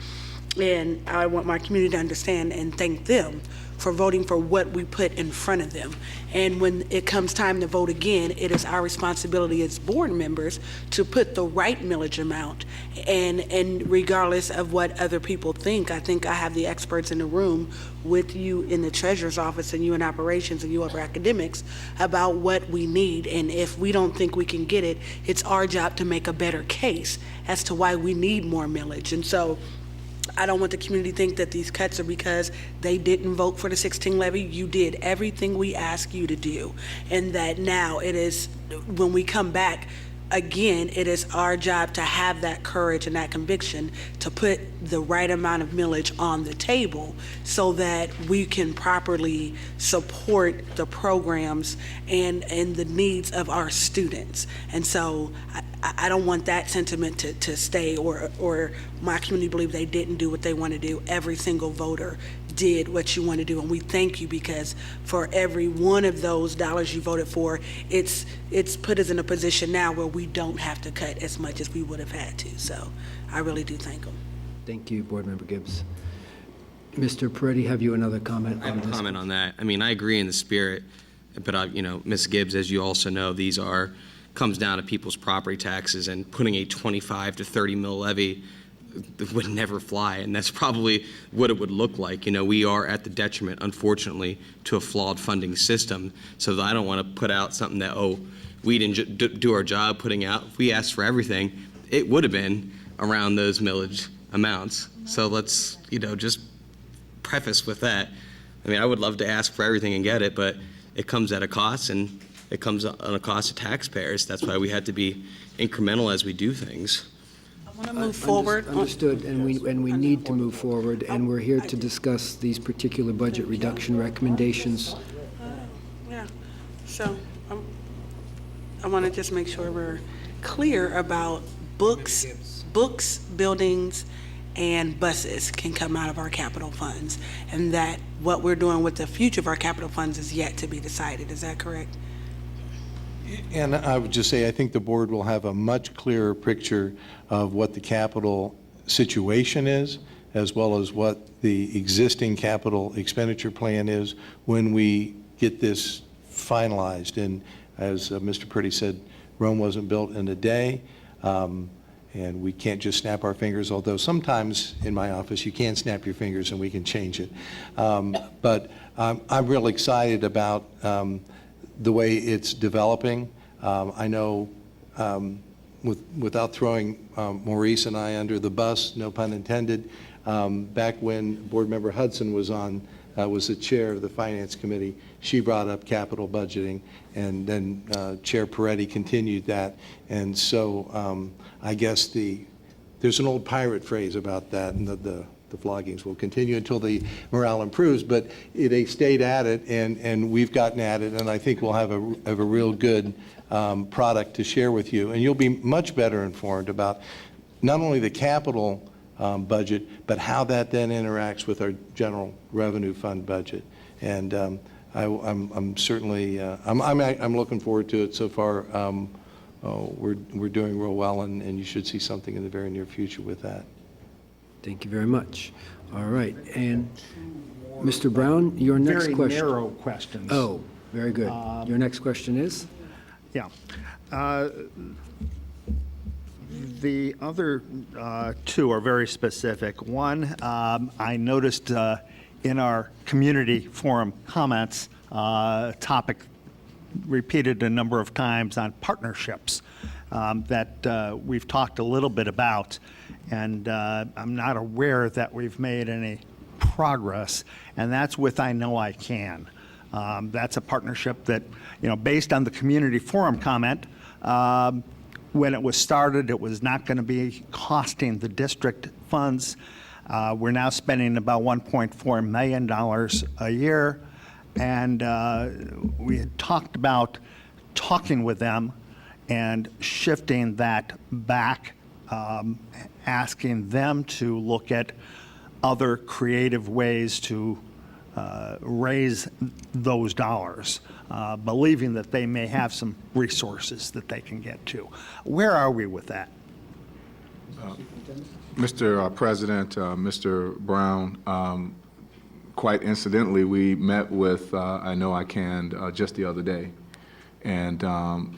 And I want my community to understand and thank them for voting for what we put in front of them. And when it comes time to vote again, it is our responsibility as board members to put the right millage amount. And regardless of what other people think, I think I have the experts in the room with you in the treasurer's office and you in operations and you over academics about what we need. And if we don't think we can get it, it's our job to make a better case as to why we need more millage. And so I don't want the community to think that these cuts are because they didn't vote for the 16 levy. You did everything we asked you to do. And that now it is, when we come back, again, it is our job to have that courage and that conviction to put the right amount of millage on the table so that we can properly support the programs and the needs of our students. And so I don't want that sentiment to stay or my community believe they didn't do what they want to do. Every single voter did what you want to do, and we thank you, because for every one of those dollars you voted for, it's put us in a position now where we don't have to cut as much as we would have had to. So I really do thank them. Thank you, Board Member Gibbs. Mr. Peretti, have you another comment I on have a this? comment on that. I mean, I agree in the spirit, but Ms. Gibbs, as you also know, these comes down to people's property taxes, and putting a 25 to 30 mil levy would never fly, and that's probably what it would look like. We are at the detriment, unfortunately, to a flawed funding system. So I don't want to put out something that, we didn't do our job putting out. If we asked for everything, it would have been around those millage amounts. So let's, just preface with that. I mean, I would love to ask for everything and get it, but it comes at a cost, and it comes on a cost of taxpayers. That's why we had to be incremental as we do things. I want to move forward. Understood, and we need to move forward, and we're here to discuss these particular budget reduction recommendations. Yeah, so I want to just make sure we're clear about books, buildings, and buses can come out of our capital funds, and that what we're doing with the future of our capital funds is yet to be decided. Is that correct? And I would just say, I think the board will have a much clearer picture of what the capital situation is, as well as what the existing capital expenditure plan is when we get this finalized. And as Mr. Purdy said, Rome wasn't built in a day, and we can't just snap our fingers, although sometimes in my office you can snap your fingers and we can change it. But I'm real excited about the way it's developing. I know, without throwing Maurice and I under the bus, no pun intended, back when Board Member Hudson was on was the chair of the Finance Committee. She brought up capital budgeting, and then Chair Peretti continued that. And so I guess there's an old pirate phrase about that, and the floggings will continue until the morale improves, but they stayed at it, and we've gotten at it, and I think we'll have a real good product to share with you. And you'll be much better informed about not only the capital budget, but how that then interacts with our general revenue fund budget. And I'm certainly, I'm looking forward to it so far. We're doing real well, and you should see something in the very near future with that. Thank you very much. All right, and Mr. Brown, your next question. Very narrow questions. Oh, very good. Your next question is? Yeah. The other two are very specific. One, I noticed in our community forum comments, topic repeated a number of times on partnerships that we've talked a little bit about, and I'm not aware that we've made any progress, and that's with I Know I Can. That's a partnership that, based on the community forum comment, when it was started, it was not going to be costing the district funds. We're now spending about $1.4 million a year, and we had talked about talking with them and shifting that back, asking them to look at other creative ways to raise those dollars, believing that they may have some resources that they can get to. Where are we with that? Mr. President, Mr. Brown, quite incidentally, we met with I Know I Can just the other day. And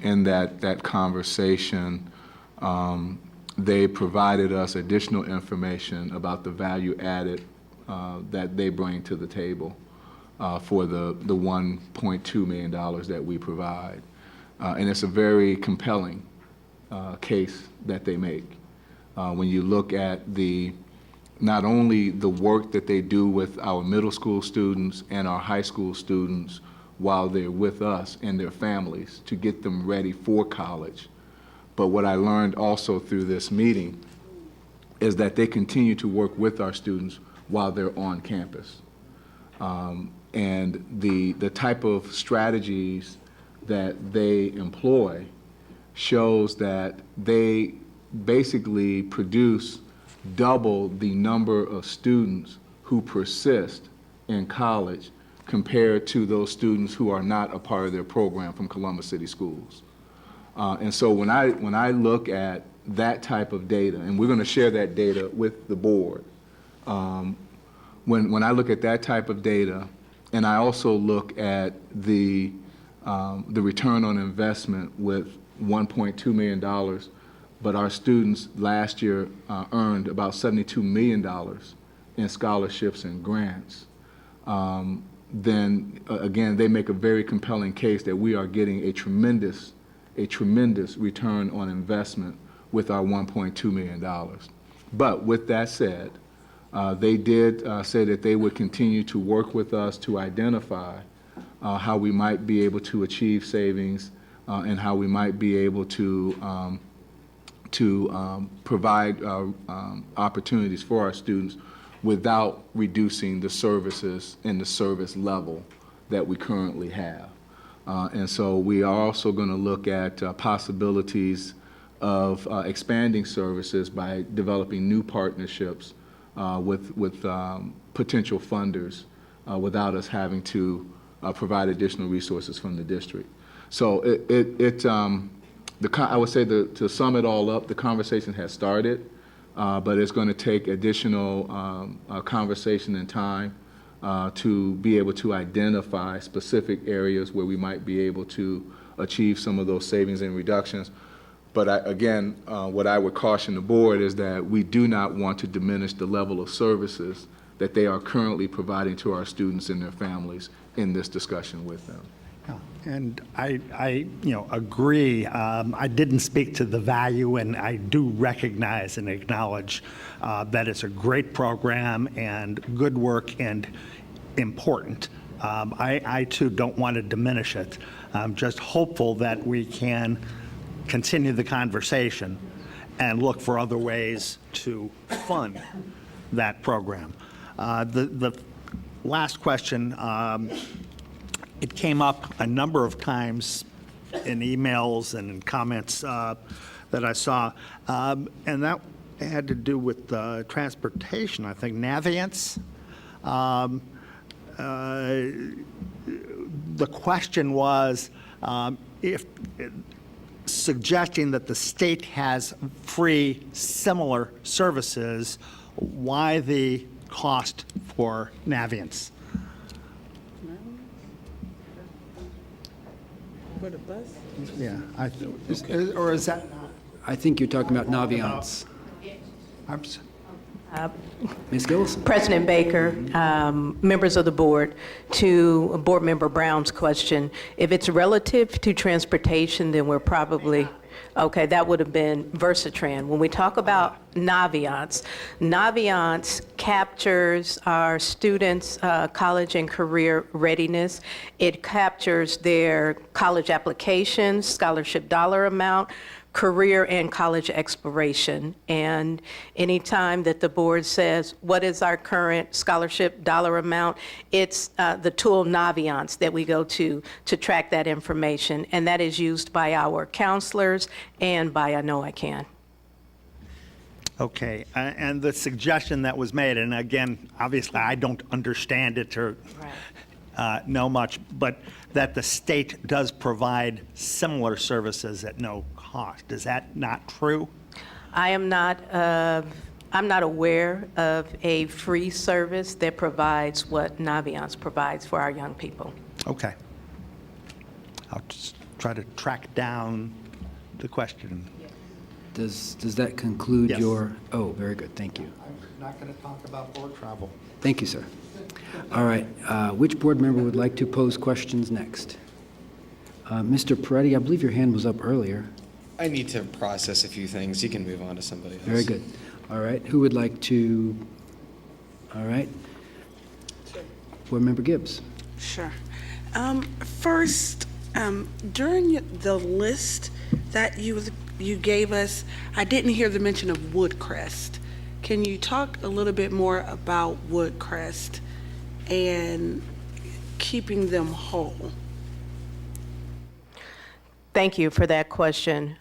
in that conversation, they provided us additional information about the value added that they bring to the table for the $1.2 million that we provide. And it's a very compelling case that they make. When you look at not only the work that they do with our middle school students and our high school students while they're with us and their families to get them ready for college, but what I learned also through this meeting is that they continue to work with our students while they're on campus. And the type of strategies that they employ shows that they basically produce double the number of students who persist in college compared to those students who are not a part of their program from Columbus City Schools. And so when I look at that type of data, and we're going to share that data with the board, when I look at that type of data, and I also look at the return on investment with $1.2 million, but our students last year earned about $72 million in scholarships and grants, then again, they make a very compelling case that we are getting a tremendous return on investment with our $1.2 million. But with that said, they did say that they would continue to work with us to identify how we might be able to achieve savings and how we might be able to provide opportunities for our students without reducing the services and the service level that we currently have. And so we are also going to look at possibilities of expanding services by developing new partnerships with potential funders without us having to provide additional resources from the district. So I would say to sum it all up, the conversation has started, but it's going to take additional conversation and time to be able to identify specific areas where we might be able to achieve some of those savings and reductions. But again, what I would caution the board is that we do not want to diminish the level of services that they are currently providing to our students and their families in this discussion with them. And I agree. I didn't speak to the value, and I do recognize and acknowledge that it's a great program and good work. And important. I too don't want to diminish it. I'm just hopeful that we can continue the conversation and look for other ways to fund that program. The last question, it came up a number of times in emails and in comments that I saw, and that had to do with transportation, I think, Navient. The question was if suggesting that the state has free similar services, why the cost for Navient? For the bus? Yeah, or is that? I think you're talking about Naviance. I'm s- Ms. Gillison? President Baker, members of the board, to Board Member Brown's question, if it's relative to transportation, then we're probably, okay, that would have been Versatran. When we talk about Naviance, Naviance captures our students' college and career readiness. It captures their college applications, scholarship dollar amount, career and college exploration. And anytime that the board says, what is our current scholarship dollar amount, it's the tool Naviance that we go to track that information. And that is used by our counselors and by I Know I Can. Okay, and the suggestion that was made, and again, obviously, I don't understand it or know much, but that the state does provide similar services at no cost. Is that not true? I'm not aware of a free service that provides what Naviance provides for our young people. Okay. I'll just try to track down the question. Does that conclude Yes. your? Oh, very good, thank you. I'm not going to talk about board travel. Thank you, sir. All right, which board member would like to pose questions next? Mr. Peretti, I believe your hand was up earlier. I need to process a few things. You can move on to somebody else. Very good. All right, who would like to? All right. Board Member Gibbs. Sure. First, during the list that you gave us, I didn't hear the mention of Woodcrest. Can you talk a little bit more about Woodcrest and keeping them whole? Thank you for that question,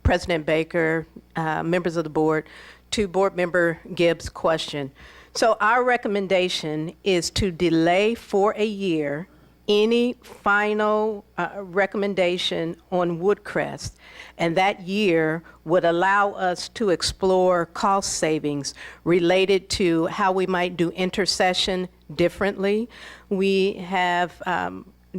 President Baker, members of the board. To Board Member Gibbs' question. So our recommendation is to delay for a year any final recommendation on Woodcrest, and that year would allow us to explore cost savings related to how we might do intercession differently. We have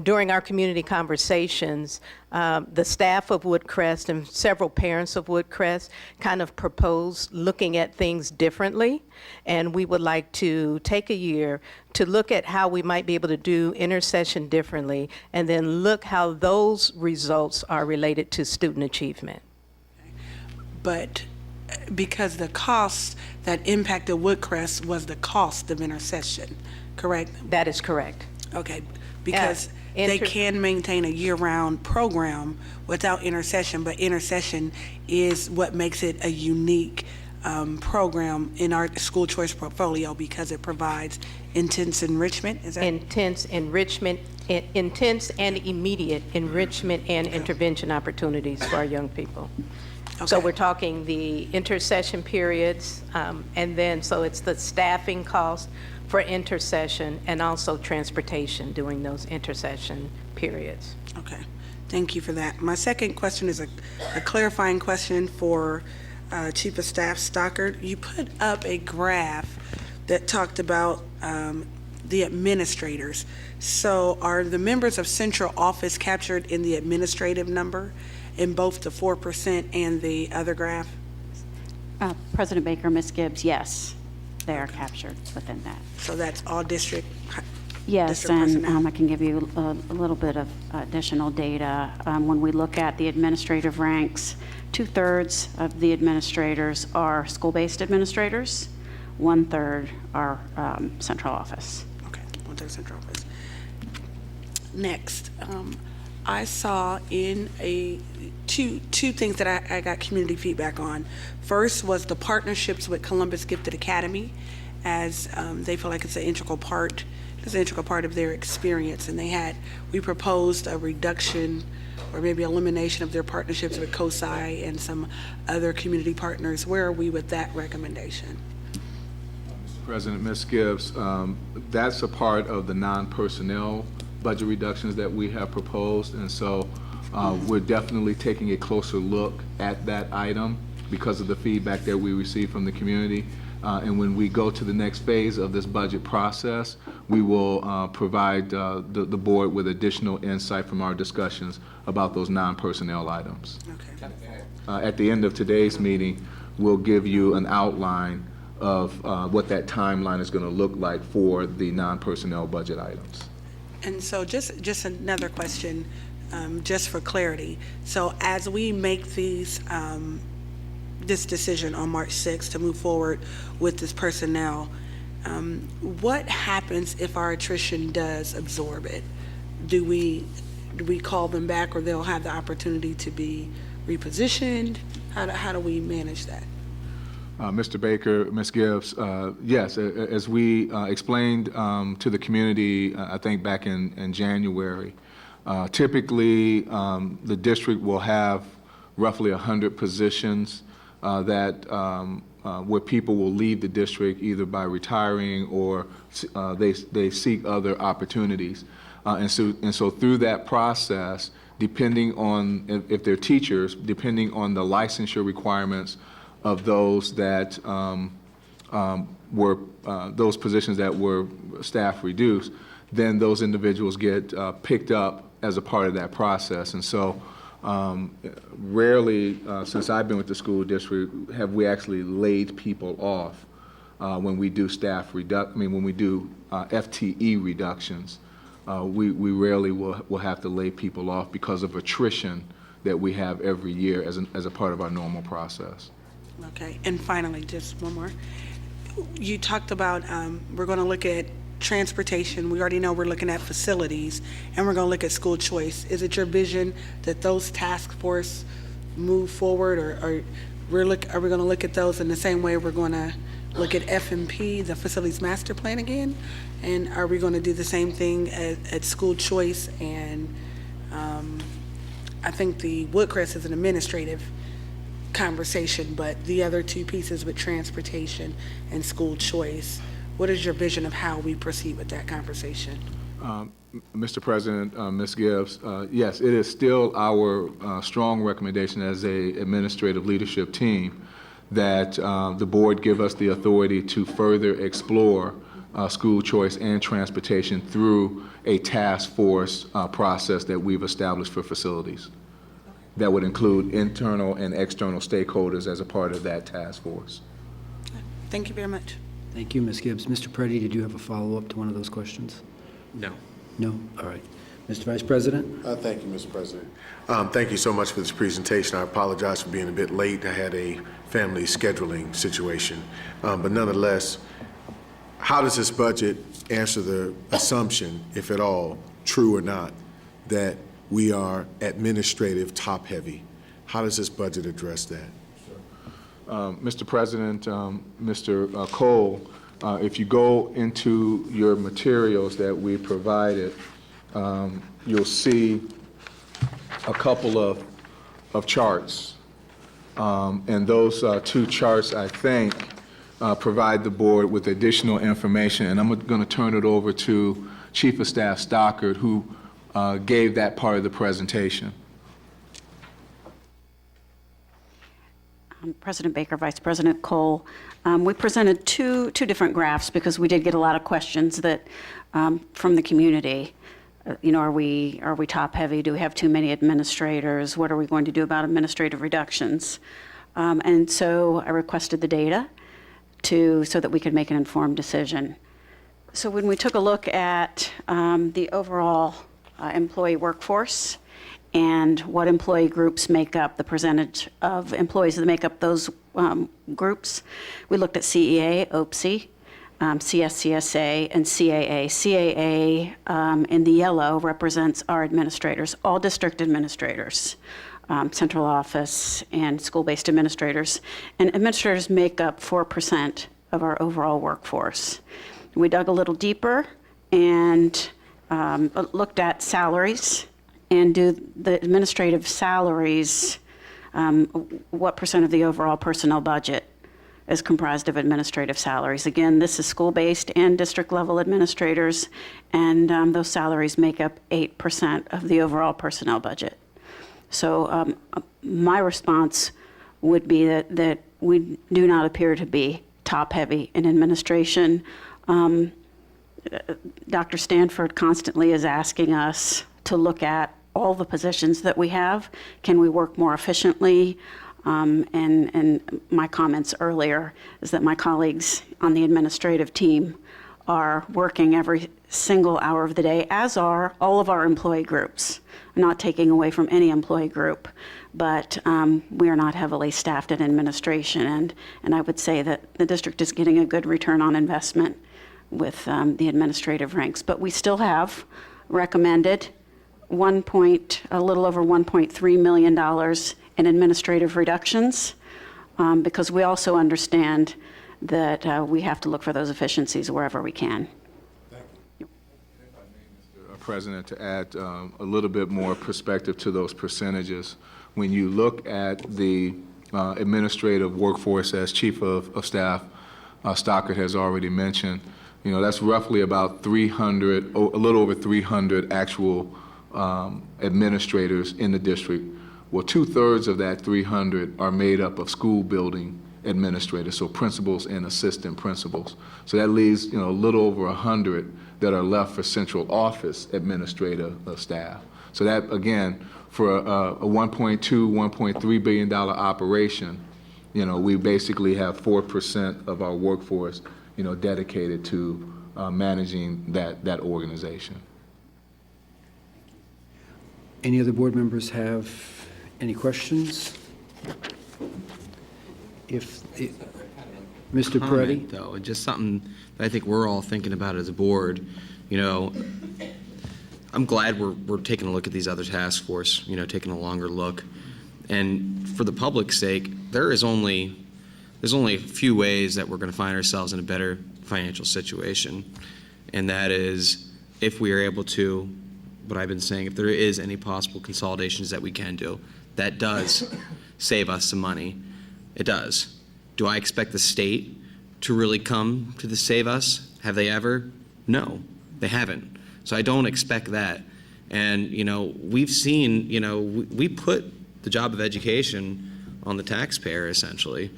during our community conversations, the staff of Woodcrest and several parents of Woodcrest kind of proposed looking at things differently, and we would like to take a year to look at how we might be able to do intercession differently, and then look how those results are related to student achievement. But because the cost that impacted Woodcrest was the cost of intercession, correct? That is correct. Okay, because they can maintain a year-round program without intercession, but intercession is what makes it a unique program in our school choice portfolio because it provides intense enrichment. Is that intense enrichment, intense and immediate enrichment and intervention opportunities for our young people. So we're talking the intercession periods, and then so it's the staffing cost for intercession and also transportation during those intercession periods. Okay, thank you for that. My second question is a clarifying question for Chief of Staff Stockard. You put up a graph that talked about the administrators. So are the members of central office captured in the administrative number in both the 4% and the other graph? President Baker, Ms. Gibbs, yes, they are captured within that. So that's all district? Yes, district personnel? and I can give you a little bit of additional data. When we look at the administrative ranks, 2/3 of the administrators are school-based administrators, 1/3 are central office. Okay, well, to the central office. Next, I saw in two things that I got community feedback on. First was the partnerships with Columbus Gifted Academy, as they feel like it's an integral part of their experience. And we proposed a reduction or maybe elimination of their partnerships with COSI and some other community partners. Where are we with that recommendation? Mr. President, Ms. Gibbs, that's a part of the non-personnel budget reductions that we have proposed, and so we're definitely taking a closer look at that item because of the feedback that we received from the community. And when we go to the next phase of this budget process, we will provide the board with additional insight from our discussions about those non-personnel items. Okay. At the end of today's meeting, we'll give you an outline of what that timeline is going to look like for the non-personnel budget items. And so just another question, just for clarity. So as we make this decision on March 6th to move forward with this personnel, what happens if our attrition does absorb it? Do we call them back, or they'll have the opportunity to be repositioned? How do we manage that? Mr. Baker, Ms. Gibbs, yes, as we explained to the community, I think back in January, typically the district will have roughly 100 positions where people will leave the district either by retiring or they seek other opportunities. And so through that process, depending on if they're teachers, depending on the licensure requirements of those that were those positions that were staff reduced, then those individuals get picked up as a part of that process. And so rarely, since I've been with the school district, have we actually laid people off when we do when we do FTE reductions. We rarely will have to lay people off because of attrition that we have every year as a part of our normal process. Okay, and finally, just one more. You talked about we're going to look at transportation. We already know we're looking at facilities, and we're going to look at school choice. Is it your vision that those task force move forward, or are we going to look at those in the same way we're going to look at FMP, the facilities master plan again? And are we going to do the same thing at school choice? And I think the Woodcrest is an administrative conversation, but the other two pieces with transportation and school choice, what is your vision of how we proceed with that conversation? Mr. President, Ms. Gibbs, yes, it is still our strong recommendation as a administrative leadership team that the board give us the authority to further explore school choice and transportation through a task force process that we've established for facilities. That would include internal and external stakeholders as a part of that task force. Thank you very much. Thank you, Ms. Gibbs. Mr. Preddy, did you have a follow-up to one of those questions? No. No? All right. Mr. Vice President? Thank you, Mr. President. Thank you so much for this presentation. I apologize for being a bit late. I had a family scheduling situation. But nonetheless, how does this budget answer the assumption, if at all, true or not, that we are administrative top-heavy? How does this budget address that? Mr. President, Mr. Cole, if you go into your materials that we provided, you'll see a couple of charts. And those two charts, I think, provide the board with additional information. And I'm going to turn it over to Chief of Staff Stockard, who gave that part of the presentation. President Baker, Vice President Cole, we presented two different graphs because we did get a lot of questions that from the community. Are we top heavy? Do we have too many administrators? What are we going to do about administrative reductions? And so I requested the data so that we could make an informed decision. So when we took a look at the overall employee workforce and what employee groups make up, the percentage of employees that make up those groups, we looked at CEA, OPSI, CSCSA, and CAA. CAA in the yellow represents our administrators, all district administrators, central office and school-based administrators. And administrators make up 4% of our overall workforce. We dug a little deeper and looked at salaries, and do the administrative salaries, what percent of the overall personnel budget is comprised of administrative salaries. Again, this is school-based and district-level administrators, and those salaries make up 8% of the overall personnel budget. So my response would be that we do not appear to be top-heavy in administration. Dr. Stanford constantly is asking us to look at all the positions that we have. Can we work more efficiently? And my comments earlier is that my colleagues on the administrative team are working every single hour of the day, as are all of our employee groups. I'm not taking away from any employee group, but we are not heavily staffed in administration, and I would say that the district is getting a good return on investment with the administrative ranks. But we still have recommended a little over $1.3 million in administrative reductions, because we also understand that we have to look for those efficiencies wherever we can. President, to add a little bit more perspective to those percentages, when you look at the administrative workforce, as Chief of Staff Stockert has already mentioned, that's roughly about 300, a little over 300 actual administrators in the district. Well, 2/3 of that 300 are made up of school building administrators, so principals and assistant principals. So that leaves, a little over 100 that are left for central office administrative staff. So that, again, for a $1.2, $1.3 billion operation, we basically have 4% of our workforce, dedicated to managing that organization. Any other board members have any questions? Mr. Peretti? Though, just something that I think we're all thinking about as a board. I'm glad we're taking a look at these other task force, taking a longer look. And for the public's sake, there's only a few ways that we're going to find ourselves in a better financial situation. And that is if we are able to, what I've been saying, if there is any possible consolidations that we can do, that does save us some money. It does. Do I expect the state to really come to save us? Have they ever? No, they haven't. So I don't expect that. And, we've seen, we put the job of education on the taxpayer, essentially.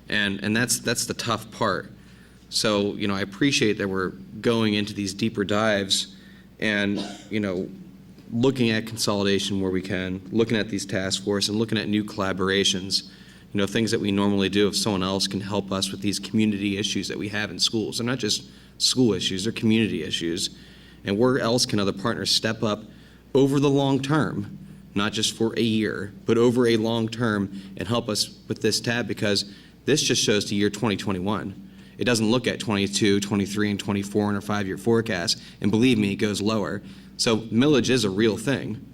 And that's the tough part. So, I appreciate that we're going into these deeper dives and, looking at consolidation where we can, looking at these task force and looking at new collaborations, things that we normally do if someone else can help us with these community issues that we have in schools. They're not just school issues, they're community issues. And where else can other partners step up over the long term, not just for a year, but over a long term and help us with this tab, because this just shows the year 2021. It doesn't look at 22, 23, and 24 in our 5-year forecast, and believe me, it goes lower. So millage is a real thing.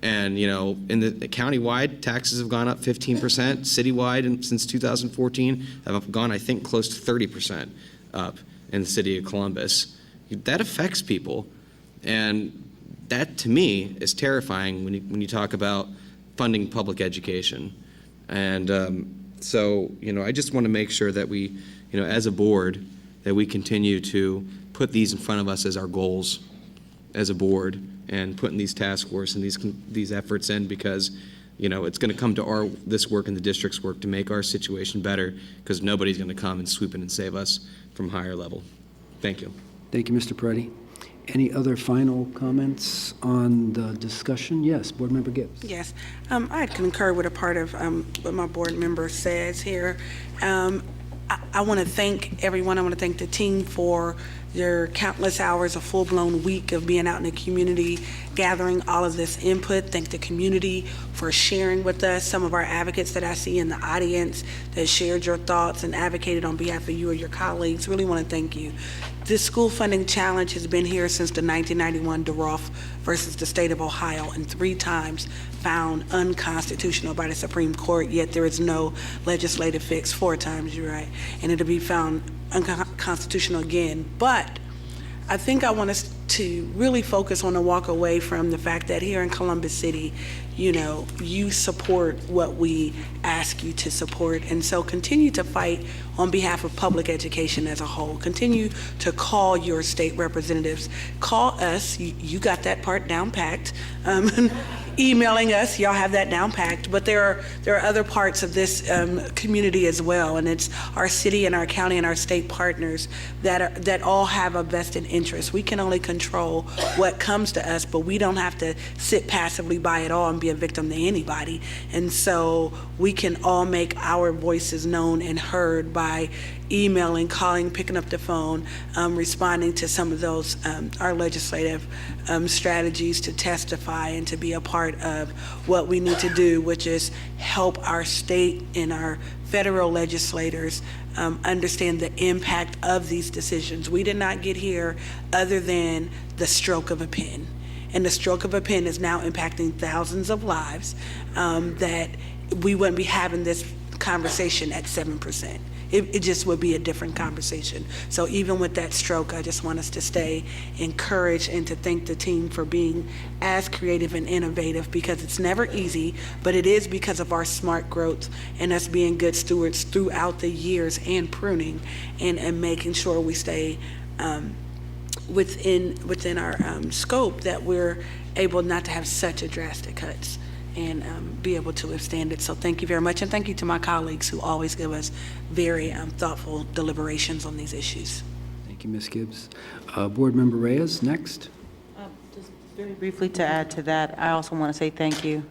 And, in the county-wide, taxes have gone up 15%. Citywide, and since 2014, have gone, I think, close to 30% up in the city of Columbus. That affects people. And that, to me, is terrifying when you talk about funding public education. And so, I just want to make sure that we, as a board, that we continue to put these in front of us as our goals as a board, and putting these task force and these efforts in, because it's going to come to this work and the district's work to make our situation better, because nobody's going to come and swoop in and save us from higher level. Thank you. Thank you, Mr. Peretti. Any other final comments on the discussion? Yes, Board Member Gibbs. Yes, I concur with a part of what my board member says here. I want to thank everyone. I want to thank the team for your countless hours, a full-blown week of being out in the community, gathering all of this input. Thank the community for sharing with us. Some of our advocates that I see in the audience that shared your thoughts and advocated on behalf of you or your colleagues, really want to thank you. This school funding challenge has been here since the 1991 DeRoff versus the state of Ohio, and 3 times found unconstitutional by the Supreme Court, yet there is no legislative fix. 4 times, you're right, and it'll be found unconstitutional again. But I think I want us to really focus on and walk away from the fact that here in Columbus City, you know, you support what we ask you to support. And so continue to fight on behalf of public education as a whole. Continue to call your state representatives. Call us, you got that part down packed. Emailing us, y'all have that down packed, but there are other parts of this community as well, and it's our city and our county and our state partners that all have a vested interest. We can only control what comes to us, but we don't have to sit passively by it all and be a victim to anybody. And so we can all make our voices known and heard by emailing, calling, picking up the phone, responding to some of those, our legislative strategies to testify and to be a part of what we need to do, which is help our state and our federal legislators understand the impact of these decisions. We did not get here other than the stroke of a pen. And the stroke of a pen is now impacting thousands of lives that we wouldn't be having this conversation at 7%. It just would be a different conversation. So even with that stroke, I just want us to stay encouraged and to thank the team for being as creative and innovative, because it's never easy, but it is because of our smart growth and us being good stewards throughout the years and pruning and making sure we stay within our scope, that we're able not to have such a drastic cuts and be able to withstand it. So thank you very much, and thank you to my colleagues who always give us very thoughtful deliberations on these issues. Thank you, Ms. Gibbs. Board Member Reyes, next. Just very briefly to add to that, I also want to say thank you.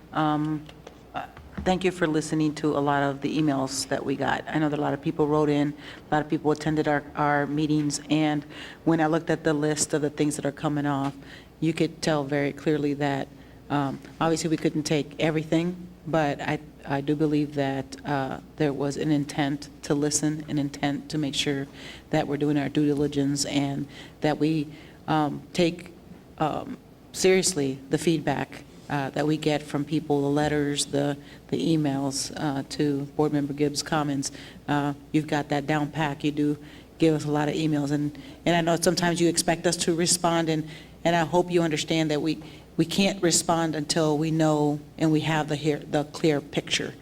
Thank you for listening to a lot of the emails that we got. I know that a lot of people wrote in, a lot of people attended our meetings, and when I looked at the list of the things that are coming off, you could tell very clearly that obviously we couldn't take everything, but I do believe that there was an intent to listen, an intent to make sure that we're doing our due diligence and that we take seriously the feedback that we get from people, the letters, the emails to Board Member Gibbs' comments. You've got that down pack. You do give us a lot of emails, and I know sometimes you expect us to respond, and I hope you understand that we can't respond until we know and we have the clear picture.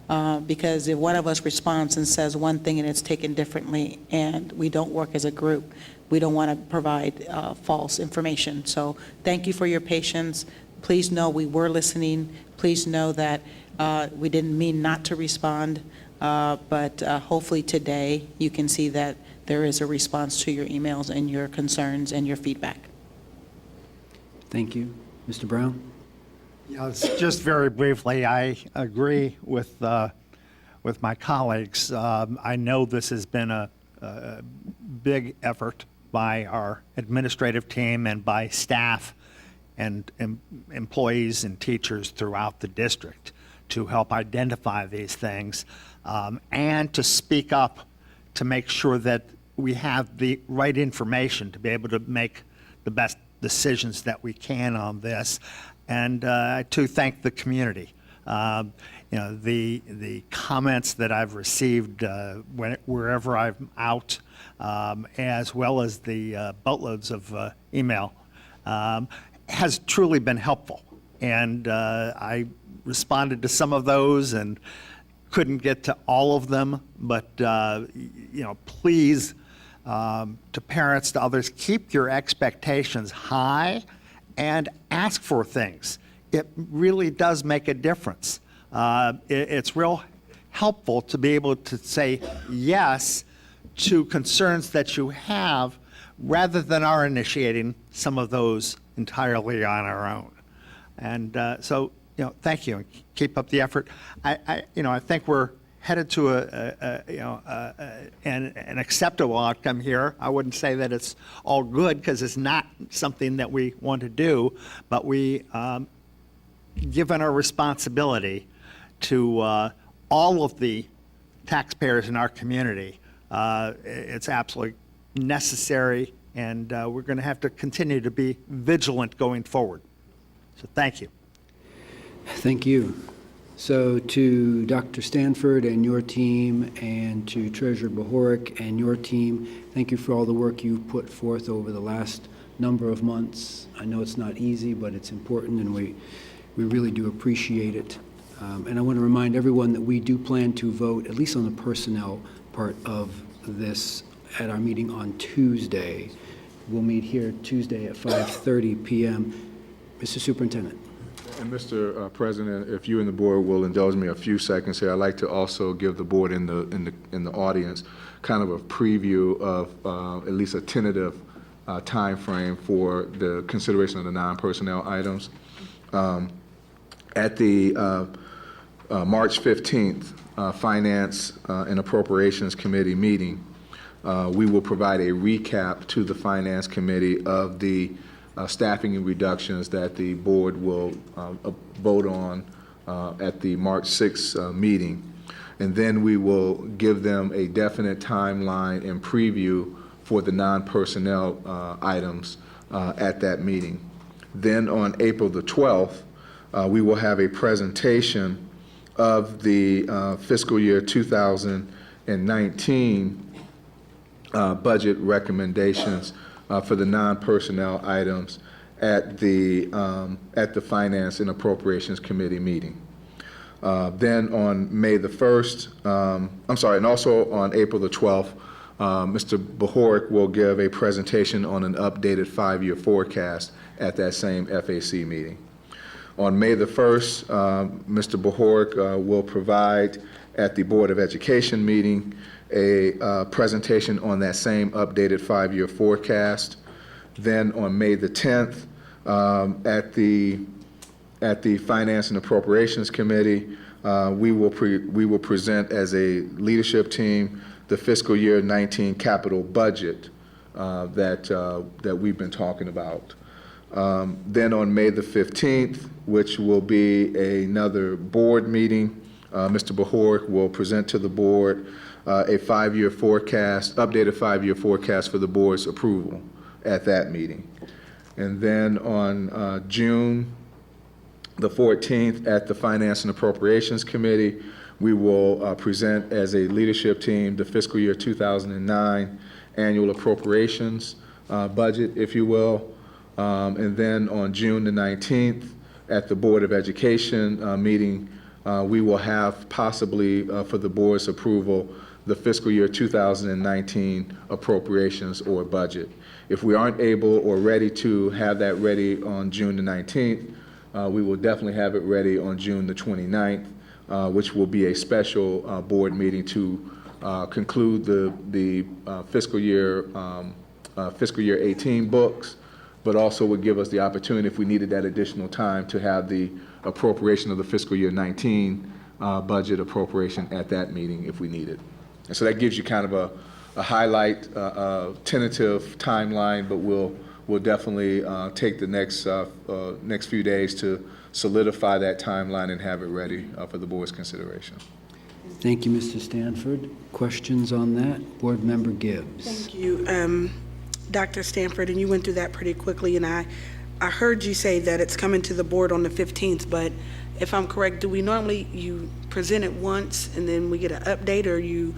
Because if one of us responds and says one thing and it's taken differently and we don't work as a group, we don't want to provide false information. So thank you for your patience. Please know we were listening. Please know that we didn't mean not to respond, but hopefully today you can see that there is a response to your emails and your concerns and your feedback. Thank you. Mr. Brown? Yes, just very briefly, I agree with my colleagues. I know this has been a big effort by our administrative team and by staff and employees and teachers throughout the district to help identify these things and to speak up to make sure that we have the right information to be able to make the best decisions that we can on this, and to thank the community. The comments that I've received wherever I'm out, as well as the boatloads of email, has truly been helpful. And I responded to some of those and couldn't get to all of them, but please, to parents, to others, keep your expectations high and ask for things. It really does make a difference. It's real helpful to be able to say yes to concerns that you have rather than our initiating some of those entirely on our own. And so, thank you, and keep up the effort. I think we're headed to an acceptable outcome here. I wouldn't say that it's all good because it's not something that we want to do, but we, given our responsibility to all of the taxpayers in our community, it's absolutely necessary, and we're going to have to continue to be vigilant going forward. So thank you. Thank you. So to Dr. Stanford and your team, and to Treasurer Bohorik and your team, thank you for all the work you've put forth over the last number of months. I know it's not easy, but it's important, and we really do appreciate it. And I want to remind everyone that we do plan to vote, at least on the personnel part of this, at our meeting on Tuesday. We'll meet here Tuesday at 5:30 p.m. Mr. Superintendent. And Mr. President, if you and the board will indulge me a few seconds here, I'd like to also give the board in the audience kind of a preview of at least a tentative time frame for the consideration of the non-personnel items. At the March 15th Finance and Appropriations Committee meeting, we will provide a recap to the Finance Committee of the staffing and reductions that the board will vote on at the March 6th meeting. And then we will give them a definite timeline and preview for the non-personnel items at that meeting. Then on April the 12th, we will have a presentation of the fiscal year 2019 budget recommendations for the non-personnel items at the Finance and Appropriations Committee meeting. Then on May the 1st, and also on April the 12th, Mr. Bohorik will give a presentation on an updated 5-year forecast at that same FAC meeting. On May the 1st, Mr. Bohorik will provide at the Board of Education meeting a presentation on that same updated 5-year forecast. Then on May the 10th, at the Finance and Appropriations Committee, we will present as a leadership team the fiscal year 19 capital budget that we've been talking about. Then on May the 15th, which will be another board meeting, Mr. Bohorik will present to the board a 5-year forecast, updated 5-year forecast for the board's approval at that meeting. And then on June the 14th, at the Finance and Appropriations Committee, we will present as a leadership team the fiscal year 2009 annual appropriations budget, if you will. And then on June the 19th, at the Board of Education meeting, we will have possibly for the board's approval the fiscal year 2019 appropriations or budget. If we aren't able or ready to have that ready on June the 19th, we will definitely have it ready on June the 29th, which will be a special board meeting to conclude the fiscal year 18 books, but also would give us the opportunity, if we needed that additional time, to have the appropriation of the fiscal year 19 budget appropriation at that meeting if we need it. And so that gives you kind of a highlight, tentative timeline, but we'll definitely take the next few days to solidify that timeline and have it ready for the board's consideration. Thank you, Mr. Stanford. Questions on that? Board Member Gibbs. Thank you, Dr. Stanford, and you went through that pretty quickly, and I heard you say that it's coming to the board on the 15th, but if I'm correct, do we normally, you present it once and then we get an update, or you,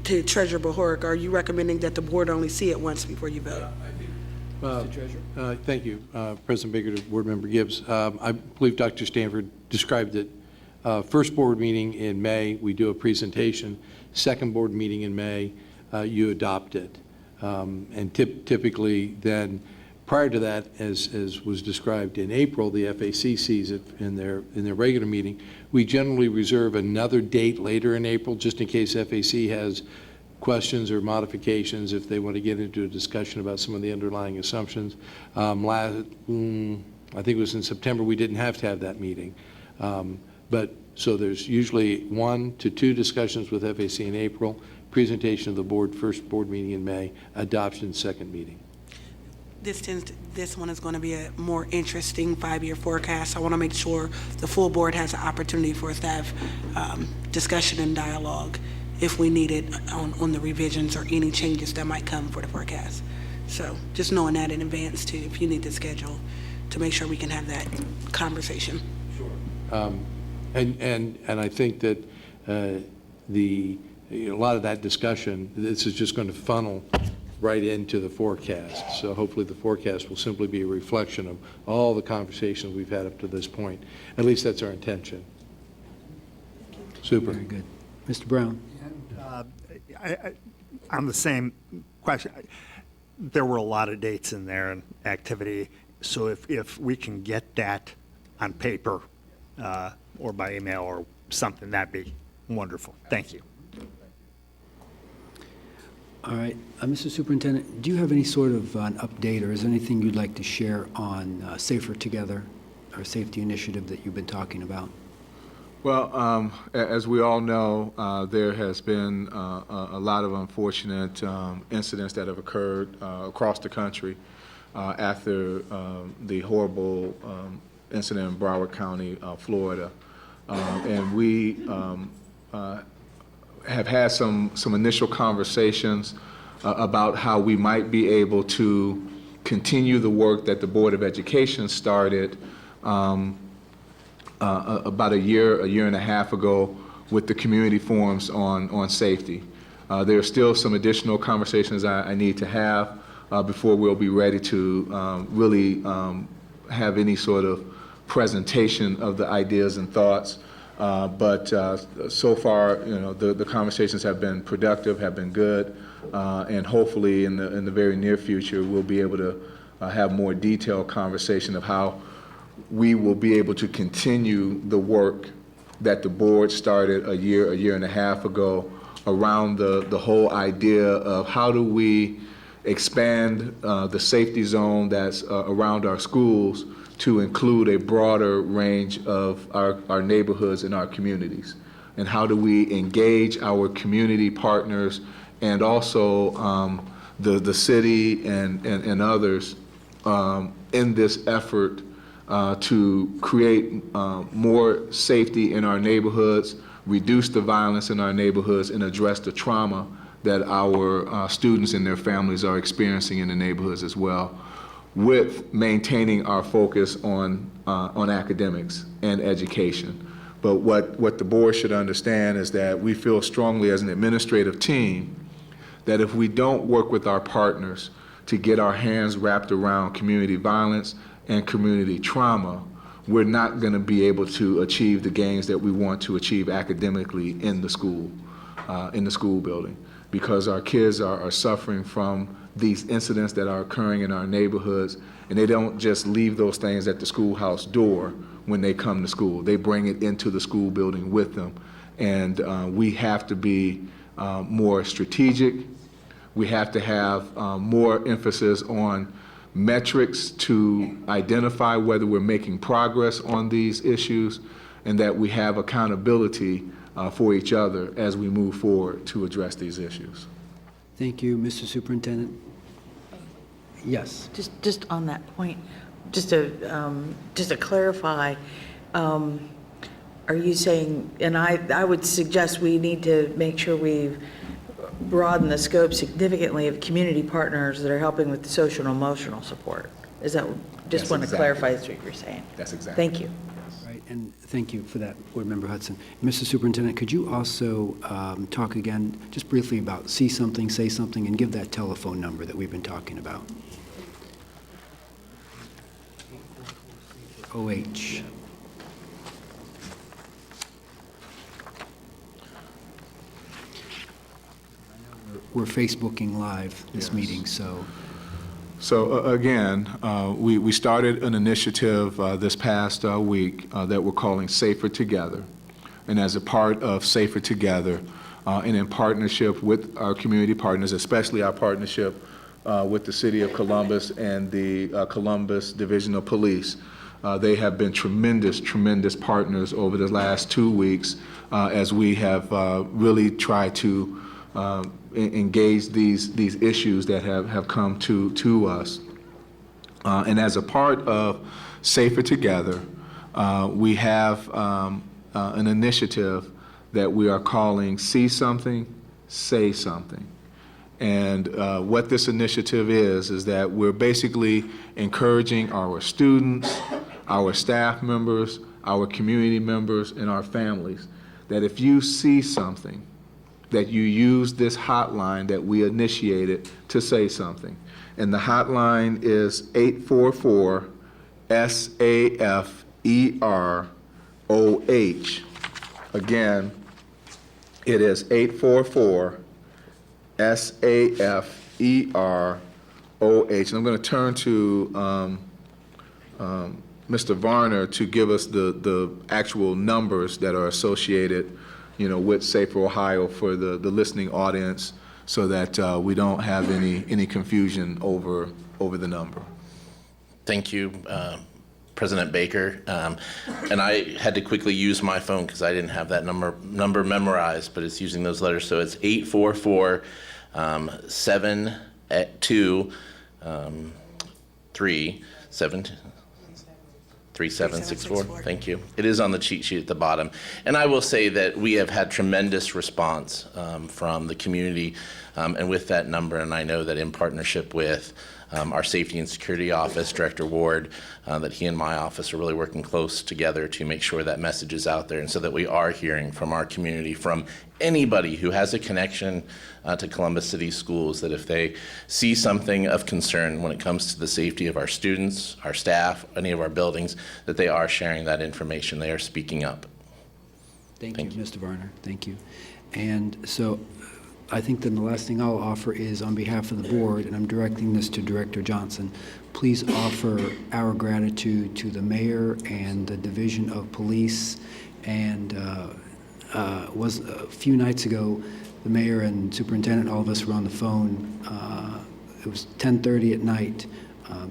to Treasurer Bohorik, are you recommending that the board only see it once before you vote? Mr. Treasurer. Thank you, President Baker, to Board Member Gibbs. I believe Dr. Stanford described it. First board meeting in May, we do a presentation. Second board meeting in May, you adopt it. And typically then, prior to that, as was described in April, the FAC sees it in their regular meeting. We generally reserve another date later in April, just in case FAC has questions or modifications, if they want to get into a discussion about some of the underlying assumptions. I think it was in September, we didn't have to have that meeting. But So there's usually 1 to 2 discussions with FAC in April, presentation of the board, first board meeting in May, adoption second meeting. This one is going to be a more interesting 5-year forecast. I want to make sure the full board has an opportunity for us to have discussion and dialogue if we need it on the revisions or any changes that might come for the forecast. So just knowing that in advance too, if you need to schedule to make sure we can have that conversation. Sure. And I think that a lot of that discussion, this is just going to funnel right into the forecast. So hopefully the forecast will simply be a reflection of all the conversations we've had up to this point. At least that's our intention. Super. Very good. Mr. Brown? On the same question, there were a lot of dates in there and activity. So if we can get that on paper or by email or something, that'd be wonderful. Thank you. All right. Mr. Superintendent, do you have any sort of an update, or is there anything you'd like to share on Safer Together, our safety initiative that you've been talking about? Well, as we all know, there has been a lot of unfortunate incidents that have occurred across the country after the horrible incident in Broward County, Florida. And we have had some initial conversations about how we might be able to continue the work that the Board of Education started about a year and a half ago with the community forums on safety. There are still some additional conversations I need to have before we'll be ready to really have any sort of presentation of the ideas and thoughts. But so far, the conversations have been productive, have been good, and hopefully in the very near future, we'll be able to have more detailed conversation of how we will be able to continue the work that the board started a year and a half ago around the whole idea of how do we expand the safety zone that's around our schools to include a broader range of our neighborhoods and our communities. And how do we engage our community partners and also the city and others in this effort to create more safety in our neighborhoods, reduce the violence in our neighborhoods, and address the trauma that our students and their families are experiencing in the neighborhoods as well, with maintaining our focus on academics and education. But what the board should understand is that we feel strongly as an administrative team that if we don't work with our partners to get our hands wrapped around community violence and community trauma, we're not going to be able to achieve the gains that we want to achieve academically in the school building, because our kids are suffering from these incidents that are occurring in our neighborhoods, and they don't just leave those things at the schoolhouse door when they come to school. They bring it into the school building with them, and we have to be more strategic. We have to have more emphasis on metrics to identify whether we're making progress on these issues, and that we have accountability for each other as we move forward to address these issues. Thank you, Mr. Superintendent. Yes. Just on that point, just to clarify, are you saying, and I would suggest we need to make sure we broaden the scope significantly of community partners that are helping with the social and emotional support. Is that, just That's want to exactly. clarify that's what you're saying. That's exactly. Thank you. Right, and thank you for that, Board Member Hudson. Mr. Superintendent, could you also talk again, just briefly about see something, say something, and give that telephone number that we've been talking about? OH. We're Facebooking live this Yes. meeting, so. So again, we started an initiative this past week that we're calling Safer Together. And as a part of Safer Together, and in partnership with our community partners, especially our partnership with the City of Columbus and the Columbus Division of Police, They have been tremendous, tremendous partners over the last 2 weeks as we have really tried to engage these issues that have come to us. And as a part of Safer Together, we have an initiative that we are calling See Something, Say Something. And what this initiative is that we're basically encouraging our students, our staff members, our community members, and our families that if you see something, that you use this hotline that we initiated to say something. And the hotline is 844-SAFEROH. Again, it is 844-SAFEROH. And I'm going to turn to Mr. Varner to give us the actual numbers that are associated, with Safer Ohio for the listening audience, so that we don't have any confusion over the number. Thank you, President Baker. And I had to quickly use my phone because I didn't have that number memorized, but it's using those letters. So it's 844-723-3764. Thank you. It is on the cheat sheet at the bottom. And I will say that we have had tremendous response from the community and with that number, and I know that in partnership with our Safety and Security Office, Director Ward, that he and my office are really working close together to make sure that message is out there, and so that we are hearing from our community, from anybody who has a connection to Columbus City Schools, that if they see something of concern when it comes to the safety of our students, our staff, any of our buildings, that they are sharing that information. They are speaking up. Thank you, Mr. Varner. Thank you. And so I think then the last thing I'll offer is on behalf of the board, and I'm directing this to Director Johnson, please offer our gratitude to the mayor and the Division of Police. And was a few nights ago, the mayor and superintendent, all of us were on the phone. It was 10:30 at night,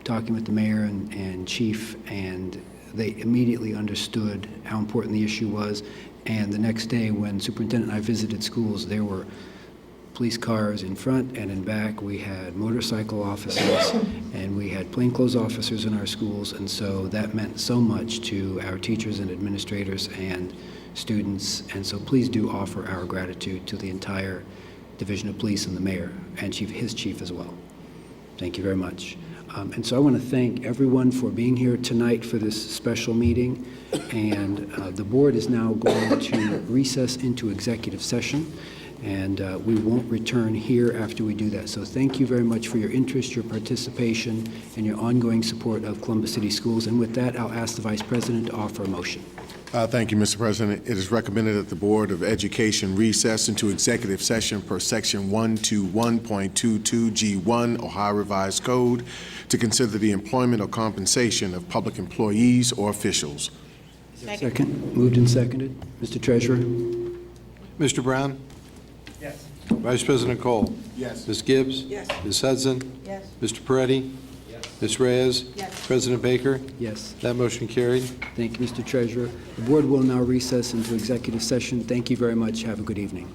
talking with the mayor and chief, and they immediately understood how important the issue was. And the next day, when superintendent and I visited schools, there were police cars in front and in back. We had motorcycle officers and we had plainclothes officers in our schools, and so that meant so much to our teachers and administrators and students. And so please do offer our gratitude to the entire Division of Police and the mayor and his chief as well. Thank you very much. And so I want to thank everyone for being here tonight for this special meeting. And the board is now going to recess into executive session. And we won't return here after we do that. So thank you very much for your interest, your participation, and your ongoing support of Columbus City Schools. And with that, I'll ask the Vice President to offer a motion. Thank you, Mr. President. It is recommended that the Board of Education recess into executive session per Section 121.22G1 Ohio Revised Code to consider the employment or compensation of public employees or officials. Second. Moved and seconded. Mr. Treasurer? Mr. Brown? Yes. Vice President Cole? Yes. Ms. Gibbs? Yes. Ms. Hudson? Yes. Mr. Peretti? Yes. Ms. Reyes? Yes. President Baker? Yes. That motion carried. Thank you, Mr. Treasurer. The board will now recess into executive session. Thank you very much. Have a good evening.